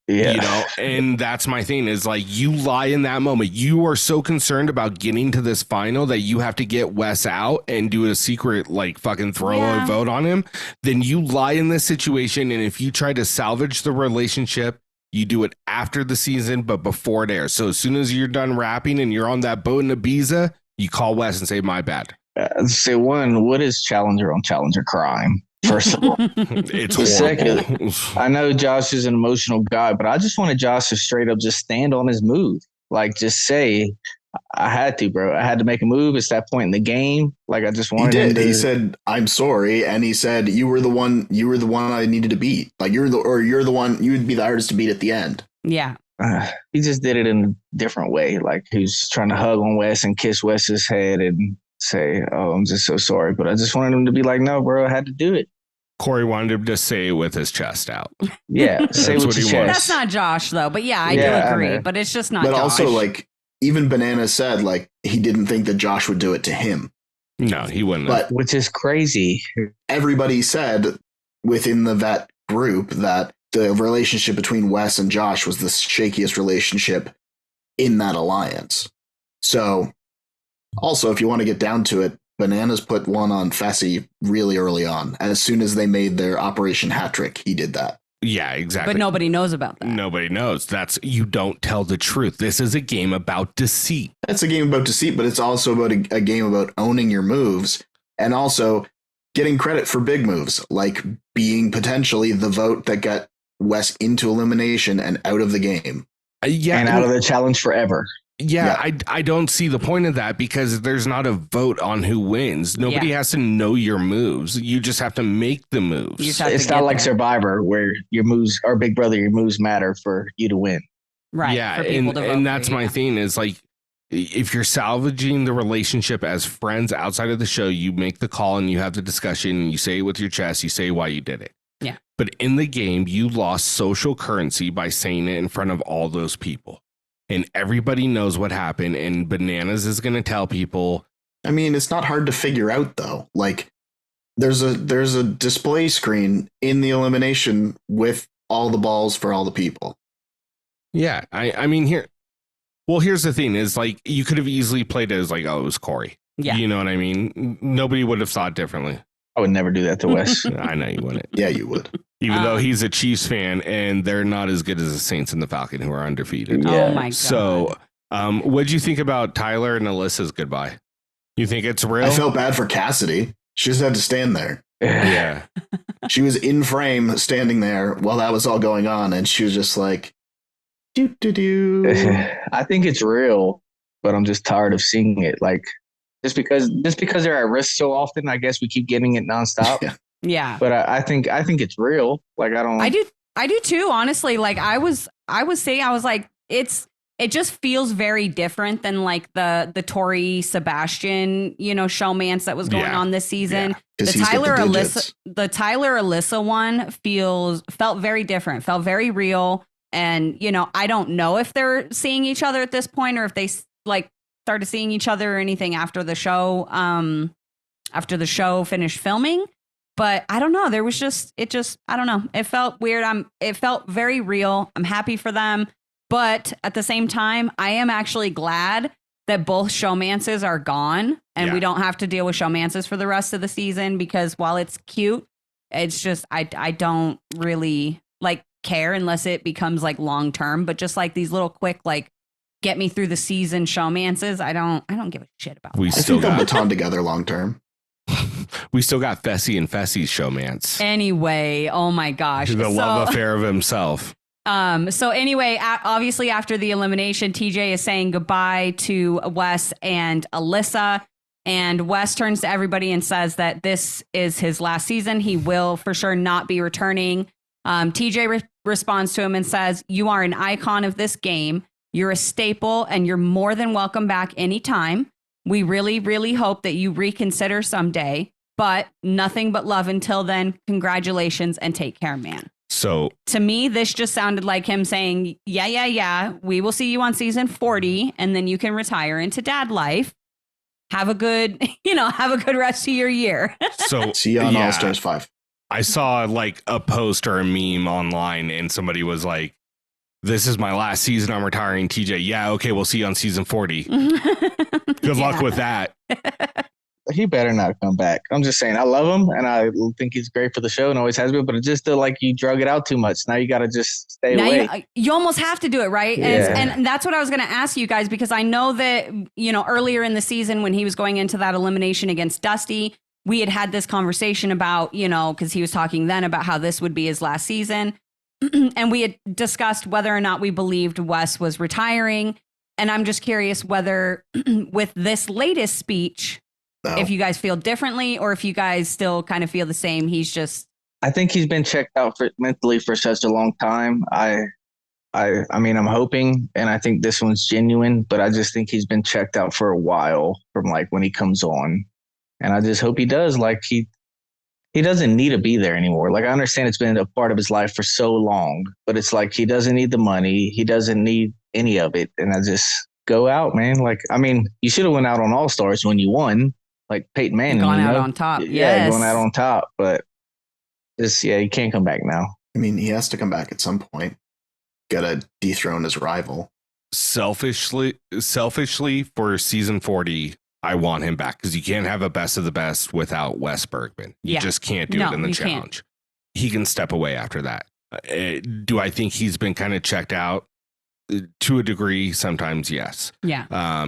Yeah. You know, and that's my thing is like, you lie in that moment. You are so concerned about getting to this final that you have to get Wes out and do a secret, like fucking throw a vote on him. Then you lie in this situation. And if you try to salvage the relationship, you do it after the season, but before it airs. So as soon as you're done rapping and you're on that boat in Ibiza, you call Wes and say, "My bad." Say one, what is challenger on challenger crime? First of all, It's horrible. Second, I know Josh is an emotional guy, but I just wanted Josh to straight up just stand on his move. Like, just say, "I had to, bro. I had to make a move." It's that point in the game. Like, I just wanted him to. He said, "I'm sorry," and he said, "You were the one I needed to beat. Like, you're the one. You would be the hardest to beat at the end." Yeah. He just did it in a different way. Like, he was trying to hug on Wes and kiss Wes's head and say, "Oh, I'm just so sorry." But I just wanted him to be like, "No, bro, I had to do it." Corey wanted him to say it with his chest out. Yeah, say That's what what you he chest. wants. That's not Josh, though. But yeah, I do Yeah, I agree. know. But it's just not But Josh. also, like, even Banana said, like, he didn't think that Josh would do it to him. No, he wouldn't. But Which is crazy. everybody said within the vet group that the relationship between Wes and Josh was the shakiest relationship in that alliance. So, also, if you want to get down to it, Bananas put one on Fessy really early on. As soon as they made their Operation Hat Trick, he did that. Yeah, exactly. But nobody knows about that. Nobody knows. That's, you don't tell the truth. This is a game about deceit. It's a game about deceit, but it's also about a game about owning your moves and also getting credit for big moves, like being potentially the vote that got Wes into elimination and out of the game. Yeah, And out of the challenge forever. Yeah, I don't see the point of that because there's not a vote on who wins. Nobody has to know your moves. You just have to make the moves. It's not like Survivor where your moves, or Big Brother, your moves matter for you to win. Right. Yeah, for people to vote and that's for you, my thing is like, if you're salvaging the relationship as friends outside of the show, you make the call and you have the discussion and you say it with your chest, you say why you did it. Yeah. But in the game, you lost social currency by saying it in front of all those people. And everybody knows what happened, and Bananas is going to tell people. I mean, it's not hard to figure out, though. Like, there's a display screen in the elimination with all the balls for all the people. Yeah, I mean, here's the thing is, like, you could have easily played it as like, oh, it was Cory. Yeah. You know what I mean? Nobody would have thought differently. I would never do that to Wes. I know you wouldn't. Yeah, you would. Even though he's a Chiefs fan and they're not as good as the Saints and the Falcon, who are undefeated. Yeah. Oh my god. So, what'd you think about Tyler and Alyssa's goodbye? You think it's real? I felt bad for Cassidy. She just had to stand there. Yeah. She was in frame standing there while that was all going on, and she was just like, do do do. I think it's real, but I'm just tired of seeing it. Like, just because they're at risk so often, I guess we keep getting it nonstop. Yeah. Yeah. But I think it's real. Like, I do too, honestly. Like, I was like, it just feels very different than like the Tori Sebastian, showmance that was going on this season. Yeah, the 'cause he's got the digits. Tyler Alyssa one felt very different, felt very real. And, I don't know if they're seeing each other at this point or if they like started seeing each other or anything after the show finished filming. But I don't know. There was I don't know. It felt weird. It felt very real. I'm happy for them. But at the same time, I am actually glad that both showmances are gone and we don't have to deal with showmances for the rest of the season, because while it's cute, it's just I don't really like care unless it becomes like long term, but just like these little quick like get me through the season showmances, I don't give a shit about. I think they'll baton together long term. We still got Fessy and Fessy's showmance. Anyway, oh my gosh. The love affair of himself. So anyway, obviously after the elimination, TJ is saying goodbye to Wes and Alyssa. And Wes turns to everybody and says that this is his last season. He will for sure not be returning. TJ responds to him and says, "You are an icon of this game. You're a staple and you're more than welcome back anytime. We really, really hope that you reconsider someday, but nothing but love until then. Congratulations and take care, man." So to me, this just sounded like him saying, yeah, we will see you on season 40 and then you can retire into dad life. Have a good, have a good rest of your year. So see you on All Stars 5. I saw like a post or a meme online and somebody was like, "This is my last season. I'm retiring, TJ." Yeah. Okay. We'll see you on season 40. Good luck with that. He better not come back. I'm just saying, I love him and I think he's great for the show and always has been, but it's just like you drug it out too much. Now you got to just stay away. You almost have to do it, right? Yeah. And that's what I was going to ask you guys, because I know that, earlier in the season when he was going into that elimination against Dusty, we had this conversation about, because he was talking then about how this would be his last season. And we had discussed whether or not we believed Wes was retiring. And I'm just curious whether with this latest speech, if you guys feel differently or if you guys still kind of feel the same. I think he's been checked out mentally for such a long time. I mean, I'm hoping, and I think this one's genuine, but I just think he's been checked out for a while from like when he comes on. And I just hope he does. Like he doesn't need to be there anymore. Like I understand it's been a part of his life for so long, but it's like he doesn't need the money. He doesn't need any of it. And I just go out, man. Like, I mean, you should have went out on All Stars when you won. Like Peyton Manning. Going out on top. Yeah, going out on top. But you can't come back now. I mean, he has to come back at some point. Gotta dethrone his rival. Selfishly for season 40, I want him back because you can't have a best of the best without Wes Bergman. You just can't do it in the challenge. He can step away after that. Do I think he's been kind of checked out? To a degree, sometimes, yes. Yeah.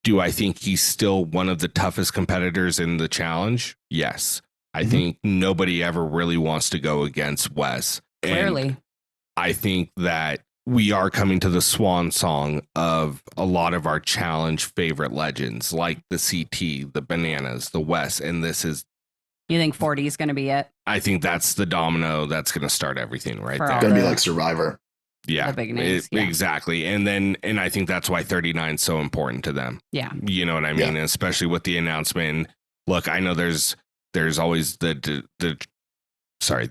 Do I think he's still one of the toughest competitors in the challenge? Yes. I think nobody ever really wants to go against Wes. Clearly. And I think that we are coming to the swan song of a lot of our challenge favorite legends, like the CT, the Bananas, the Wes, and this is... You think 40 is going to be it? I think that's the domino that's going to start everything right there. It's going to be like Survivor. Yeah, the big names, exactly. And I think that's why 39 is so important to them. Yeah. You know what I mean? Yeah. Especially with the announcement. Look, I know there's always the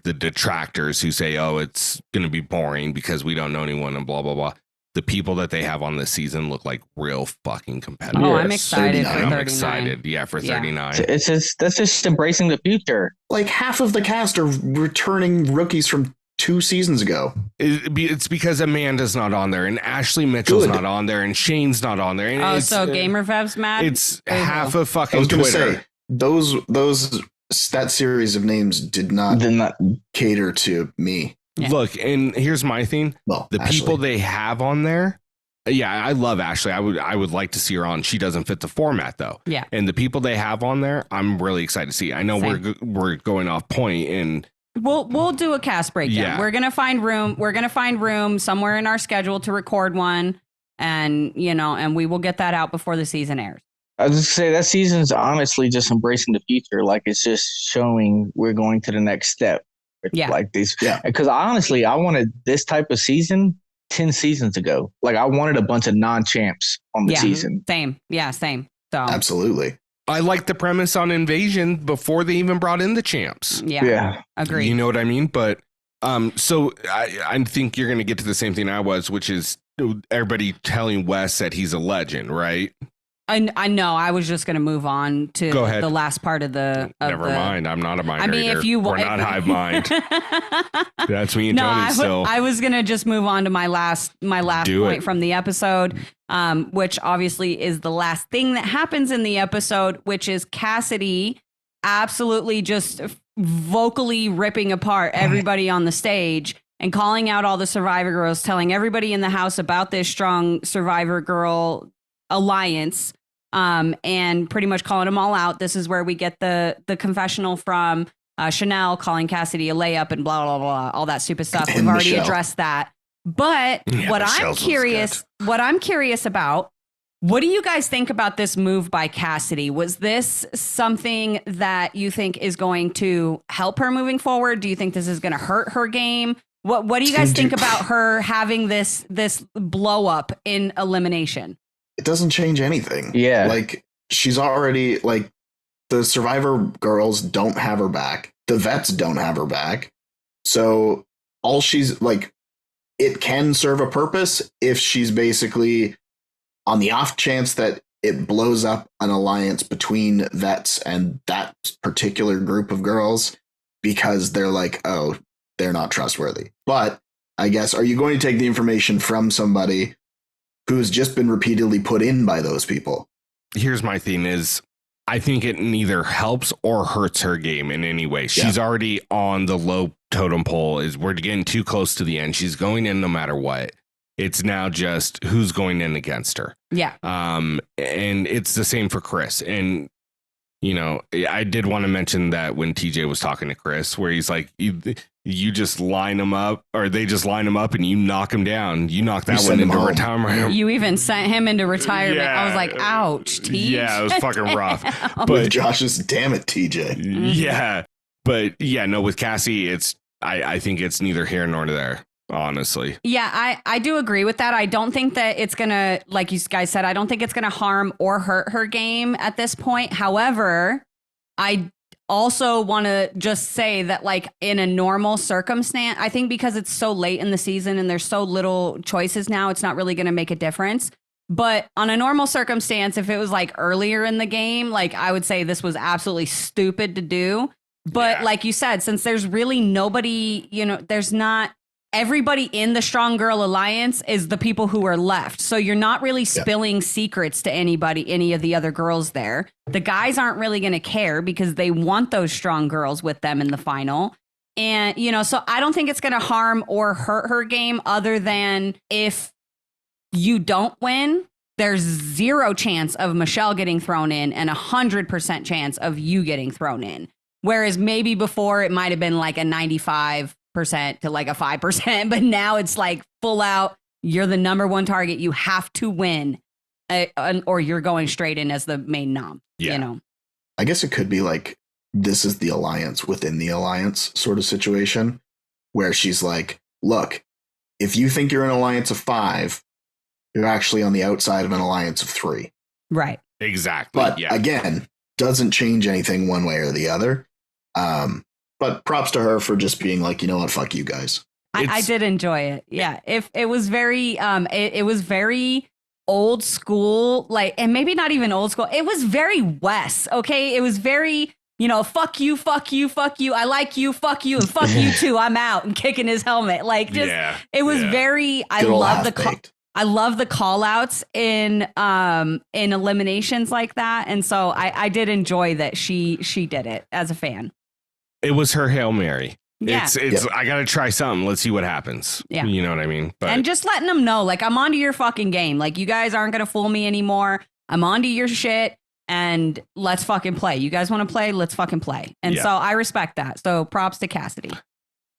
detractors who say, oh, it's going to be boring because we don't know anyone and blah, blah, blah. The people that they have on this season look like real fucking competitors. Oh, I'm excited for 39. I'm excited. Yeah, for 39. That's just embracing the future. Like half of the cast are returning rookies from 2 seasons ago. It's because Amanda's not on there and Ashley Mitchell's not on there and Shane's not on there. And so GamerVev's mad? It's half of fucking I was Twitter. Say, that series of names did not cater to me. Yeah. Look, and here's my thing. Well, the Ashley. people they have on there. Yeah, I love Ashley. I would like to see her on. She doesn't fit the format though. Yeah. And the people they have on there, I'm really excited to see. I know we're going off point and We'll do a cast breakdown. Yeah. We're gonna find room somewhere in our schedule to record one, and and we will get that out before the season airs. I was just say that season's honestly just embracing the future. Like it's just showing we're going to the next step. Yeah. Like these. Yeah. Because honestly, I wanted this type of season 10 seasons ago. Like I wanted a bunch of non-champs on the season. Same. Yeah. Same. So absolutely. I like the premise on Invasion before they even brought in the champs. Yeah. Agree. You know what I mean? But so I think you're going to get to the same thing I was, which is everybody telling Wes that he's a legend, right? I know. I was just going to move on to Go ahead. the last part of the. Never mind. I'm not a mind I mean, reader. if you We're not hive mind. That's me and Tony still. I was gonna just move on to my last point from the episode, which obviously is the last thing that happens in the episode, which is Cassidy absolutely just vocally ripping apart everybody on the stage and calling out all the Survivor girls, telling everybody in the house about this strong Survivor girl alliance, and pretty much calling them all out. This is where we get the confessional from Chanelle calling Cassidy a layup and blah, blah, blah, all that stupid stuff. We've already addressed that. But what I'm curious about, what do you guys think about this move by Cassidy? Was this something that you think is going to help her moving forward? Do you think this is going to hurt her game? What do you guys think about her having this blow up in elimination? It doesn't change anything. Yeah. Like, she's already, like, the Survivor girls don't have her back. The vets don't have her back. So all she's like, it can serve a purpose if she's basically on the off chance that it blows up an alliance between vets and that particular group of girls because they're like, oh, they're not trustworthy. But I guess, are you going to take the information from somebody who's just been repeatedly put in by those people? Here's my thing is, I think it neither helps or hurts her game in any way. She's already on the low totem pole. We're getting too close to the end. She's going in no matter what. It's now just who's going in against her. Yeah. And it's the same for Chris. And, you know, I did want to mention that when TJ was talking to Chris, where he's like, you just line them up, or they just line them up and you knock them down. You knock that one into retirement. You even sent him into retirement. Yeah. I was like, ouch, TJ. Yeah, it was fucking rough. But Josh's, damn it, TJ. Yeah. But yeah, no, with Cassie, I think it's neither here nor there, honestly. Yeah, I do agree with that. I don't think that it's going to, like you guys said, I don't think it's going to harm or hurt her game at this point. However, I also want to just say that, like, in a normal circumstance, I think because it's so late in the season and there's so little choices now, it's not really going to make a difference. But on a normal circumstance, if it was like earlier in the game, like, I would say this was absolutely stupid to do. But like you said, since there's really nobody, you know, there's not everybody in the Strong Girl Alliance is the people who are left. So you're not really spilling secrets to anybody, any of the other girls there. The guys aren't really going to care because they want those strong girls with them in the final. And, you know, so I don't think it's going to harm or hurt her game, other than if you don't win, there's 0 chance of Michelle getting thrown in and 100% chance of you getting thrown in. Whereas maybe before it might have been like a 95% to like a 5%, but now it's like full out, you're the number one target. You have to win, or you're going straight in as the main nom. Yeah. You know, I guess it could be like, this is the alliance within the alliance sort of situation where she's like, look, if you think you're an alliance of 5, you're actually on the outside of an alliance of 3. Right. Exactly. But again, doesn't change anything one way or the other. But props to her for just being like, you know what, fuck you guys. I did enjoy it. Yeah. If it was very, it was very old school, like, and maybe not even old school. It was very Wes. Okay. It was very, you know, fuck you, fuck you, fuck you. I like you, fuck you, and fuck you too. I'm out, and kicking his helmet. Like, just, it was very, I love the call outs in eliminations like that. And so I did enjoy that she did it as a fan. It was her Hail Mary. Yeah. It's I got to try something. Let's see what happens. Yeah. You know what I mean? But, and just letting them know, like, I'm onto your fucking game. Like, you guys aren't going to fool me anymore. I'm onto your shit, and let's fucking play. You guys want to play? Let's fucking play. And so I respect that. So props to Cassidy.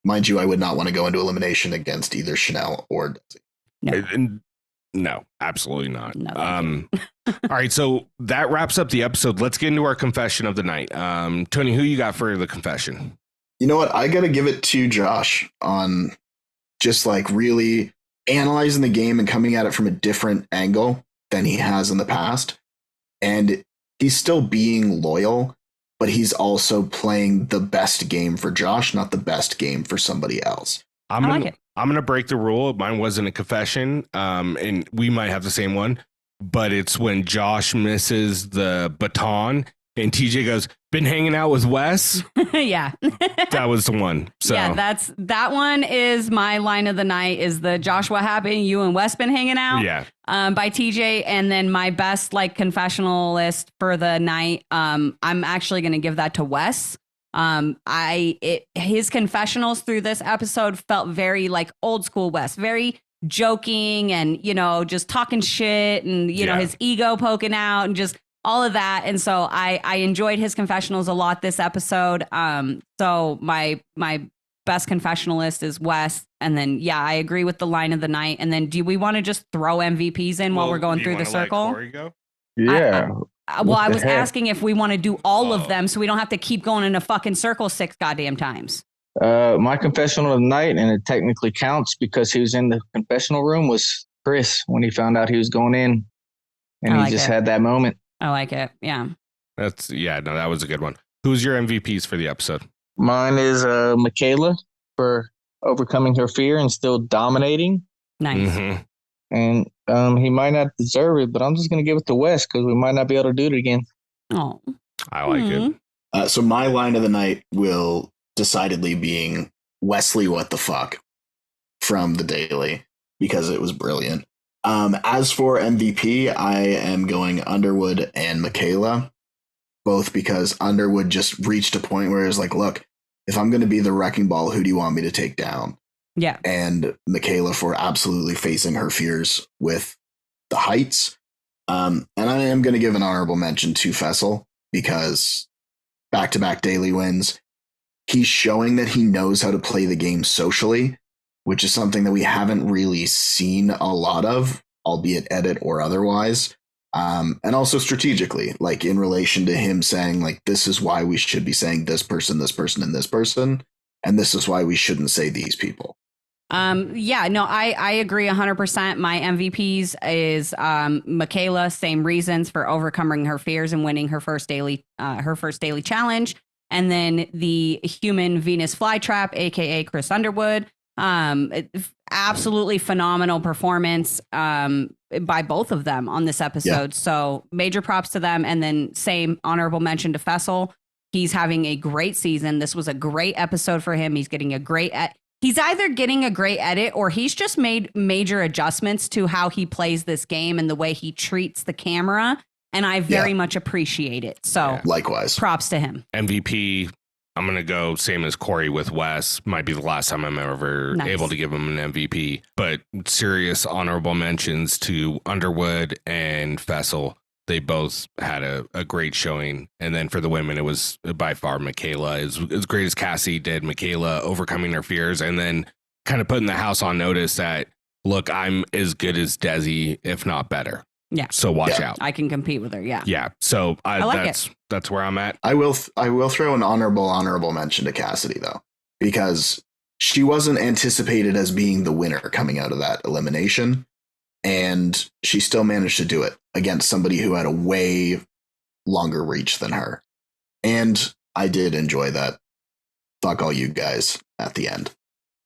Mind you, I would not want to go into elimination against either Chanelle or Desi. No, absolutely not. No, all right, so that wraps up the episode. Let's get into our confession of the night. Tony, who you got for the confession? You know what? I got to give it to Josh on just like really analyzing the game and coming at it from a different angle than he has in the past. And he's still being loyal, but he's also playing the best game for Josh, not the best game for somebody else. I'm going to break the rule. Mine wasn't a confession, and we might have the same one. but it's when Josh misses the baton and TJ goes, been hanging out with Wes. Yeah. That was the one. So yeah, that one is my line of the night is the Josh, what happened? You and Wes been hanging out. Yeah. By TJ. And then my best like confessional list for the night. I'm actually going to give that to Wes. His confessionals through this episode felt very like old school Wes, very joking and, you know, just talking shit and, you know, his ego poking out and just all of that. And so I enjoyed his confessionals a lot this episode. So my best confessionalist is Wes. And then, yeah, I agree with the line of the night. And then do we want to just throw MVPs in while we're going through the circle? Cory go? Yeah. I was asking if we want to do all of them so we don't have to keep going in a fucking circle 6 goddamn times. My confessional of the night, and it technically counts because he was in the confessional room, was Chris when he found out he was going in. And he just had that moment. I like it. Yeah. That was a good one. Who's your MVPs for the episode? Mine is Michaela for overcoming her fear and still dominating. Nice. Mm-hmm. And he might not deserve it, but I'm just going to give it to Wes because we might not be able to do it again. Oh, I like it. So my line of the night will decidedly being Wesley, what the fuck, from the Daily, because it was brilliant. As for MVP, I am going Underwood and Michaela, both because Underwood just reached a point where it's like, look, if I'm going to be the wrecking ball, who do you want me to take down? Yeah. And Michaela for absolutely facing her fears with the heights. And I am going to give an honorable mention to Faysal because back-to-back Daily wins. He's showing that he knows how to play the game socially, which is something that we haven't really seen a lot of, albeit edit or otherwise. And also strategically, like in relation to him saying, like, this is why we should be saying this person, and this person, and this is why we shouldn't say these people. I agree 100%. My MVPs is Michaela, same reasons for overcoming her fears and winning her first daily challenge. And then the human Venus flytrap, aka Chris Underwood. Absolutely phenomenal performance by both of them on this episode. Yeah. So major props to them. And then same honorable mention to Faysal. He's having a great season. This was a great episode for him. He's getting he's either getting a great edit or he's just made major adjustments to how he plays this game and the way he treats the camera. And I very much appreciate it. So likewise, props to him. MVP, I'm going to go same as Cory with Wes. Might be the last time I'm ever able to give him an MVP. But serious honorable mentions to Underwood and Faysal. They both had a great showing. And then for the women, it was by far Michaela. As great as Cassidy did, Michaela overcoming her fears and then kind of putting the house on notice that, look, I'm as good as Desi, if not better. Yeah. So watch out. I can compete with her. Yeah. Yeah. So that's where I'm at. I will throw an honorable mention to Cassidy, though, because she wasn't anticipated as being the winner coming out of that elimination. And she still managed to do it against somebody who had a way longer reach than her. And I did enjoy that. Fuck all you guys at the end.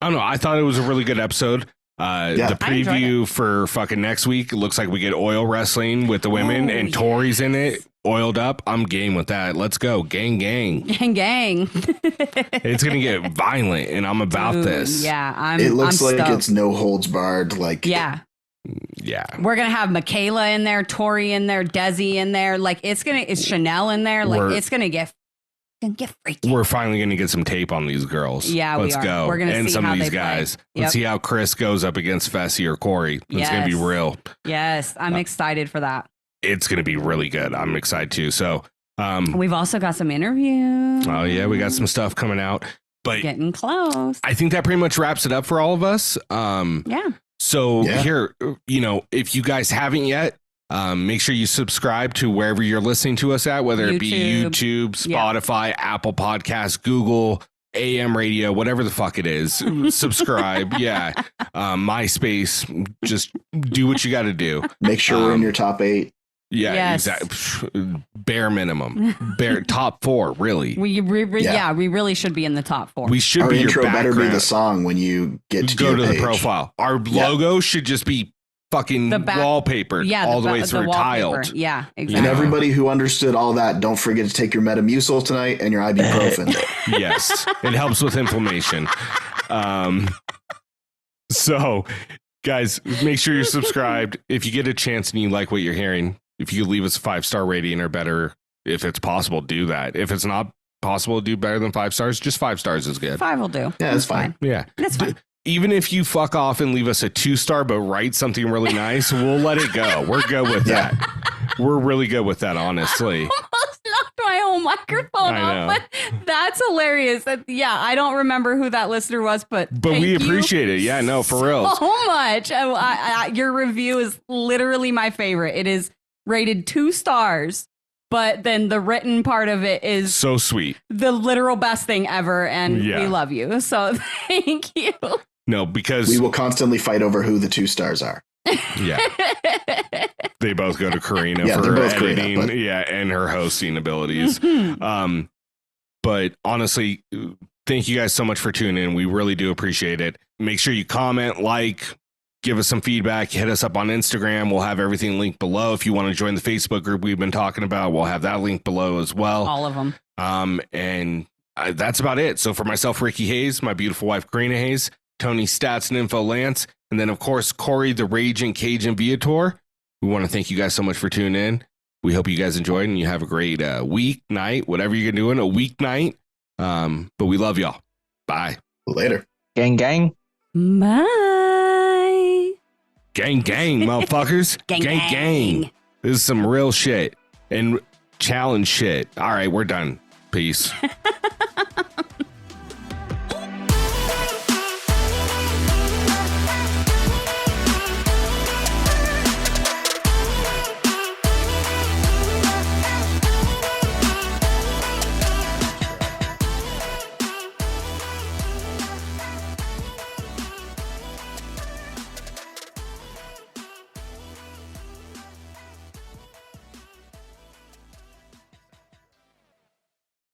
I don't know. I thought it was a really good episode. The preview for fucking next week, it looks like we get oil wrestling with the women and Tori's in it, oiled up. I'm game with that. Let's go. Gang. It's going to get violent and I'm about this. Yeah. It looks I'm like stoked. It's no holds barred. Like, yeah. We're going to have Michaela in there, Tori in there, Desi in there. Like it's Chanelle in there. Like it's going to get freaky. We're finally going to get some tape on these girls. Yeah, let's go. We're going to see some how of these they guys. Play. Yep. Let's see how Chris goes up against Fessy or Cory. It's going to be real. Yes, I'm excited for that. It's going to be really good. I'm excited too. So we've also got some interviews. Oh yeah, we got some stuff coming out. But getting close. I think that pretty much wraps it up for all of us. So here, if you guys haven't yet, make sure you subscribe to wherever you're listening to us at, whether it be YouTube, Spotify, Apple Podcasts, Google, AM radio, whatever the fuck it is. Subscribe. MySpace. Just do what you got to do. Make sure we're in your top 8. Yeah, exactly. Bare minimum. Top 4, really. We really should be in the top 4. We should Our be. Intro your better be the song when you get to go to the the profile. Our logo should just be fucking wallpapered all the way through, tiled. Yeah, exactly. And everybody who understood all that, don't forget to take your Metamucil tonight and your ibuprofen. Yes, it helps with inflammation. So, guys, make sure you're subscribed. If you get a chance and you like what you're hearing, if you could leave us a 5-star rating or better, if it's possible, do that. If it's not possible to do better than 5 stars, just 5 stars is good. 5 will do. Yeah, that's fine. Yeah, that's fine. Even if you fuck off and leave us a 2-star, but write something really nice, we'll let it go. We're good with that. We're really good with that, honestly. I almost knocked my whole microphone off, but that's hilarious. I don't remember who that listener was, but we appreciate it. Yeah, no, for real. So much. Your review is literally my favorite. It is rated 2 stars. But then the written part of it is so sweet. The literal best thing ever. And we love you. So thank you. No, because we will constantly fight over who the 2 stars are. Yeah. They both go to Corrina for editing, and her hosting abilities. But honestly, thank you guys so much for tuning in. We really do appreciate it. Make sure you comment, give us some feedback, hit us up on Instagram. We'll have everything linked below. If you want to join the Facebook group we've been talking about, we'll have that link below as well. All of them. And that's about it. So for myself, Ricky Hayes, my beautiful wife, Corrina Hayes, Tony Stats and Info Lance, and then, of course, Cory, the Raging Cajun Viator. We want to thank you guys so much for tuning in. We hope you guys enjoyed and you have a great week, night, whatever you're doing, a weeknight. But we love y'all. Bye. Later. Gang, gang. Bye. Gang, motherfuckers. gang. This is some real shit and challenge shit. All right, we're done. Peace.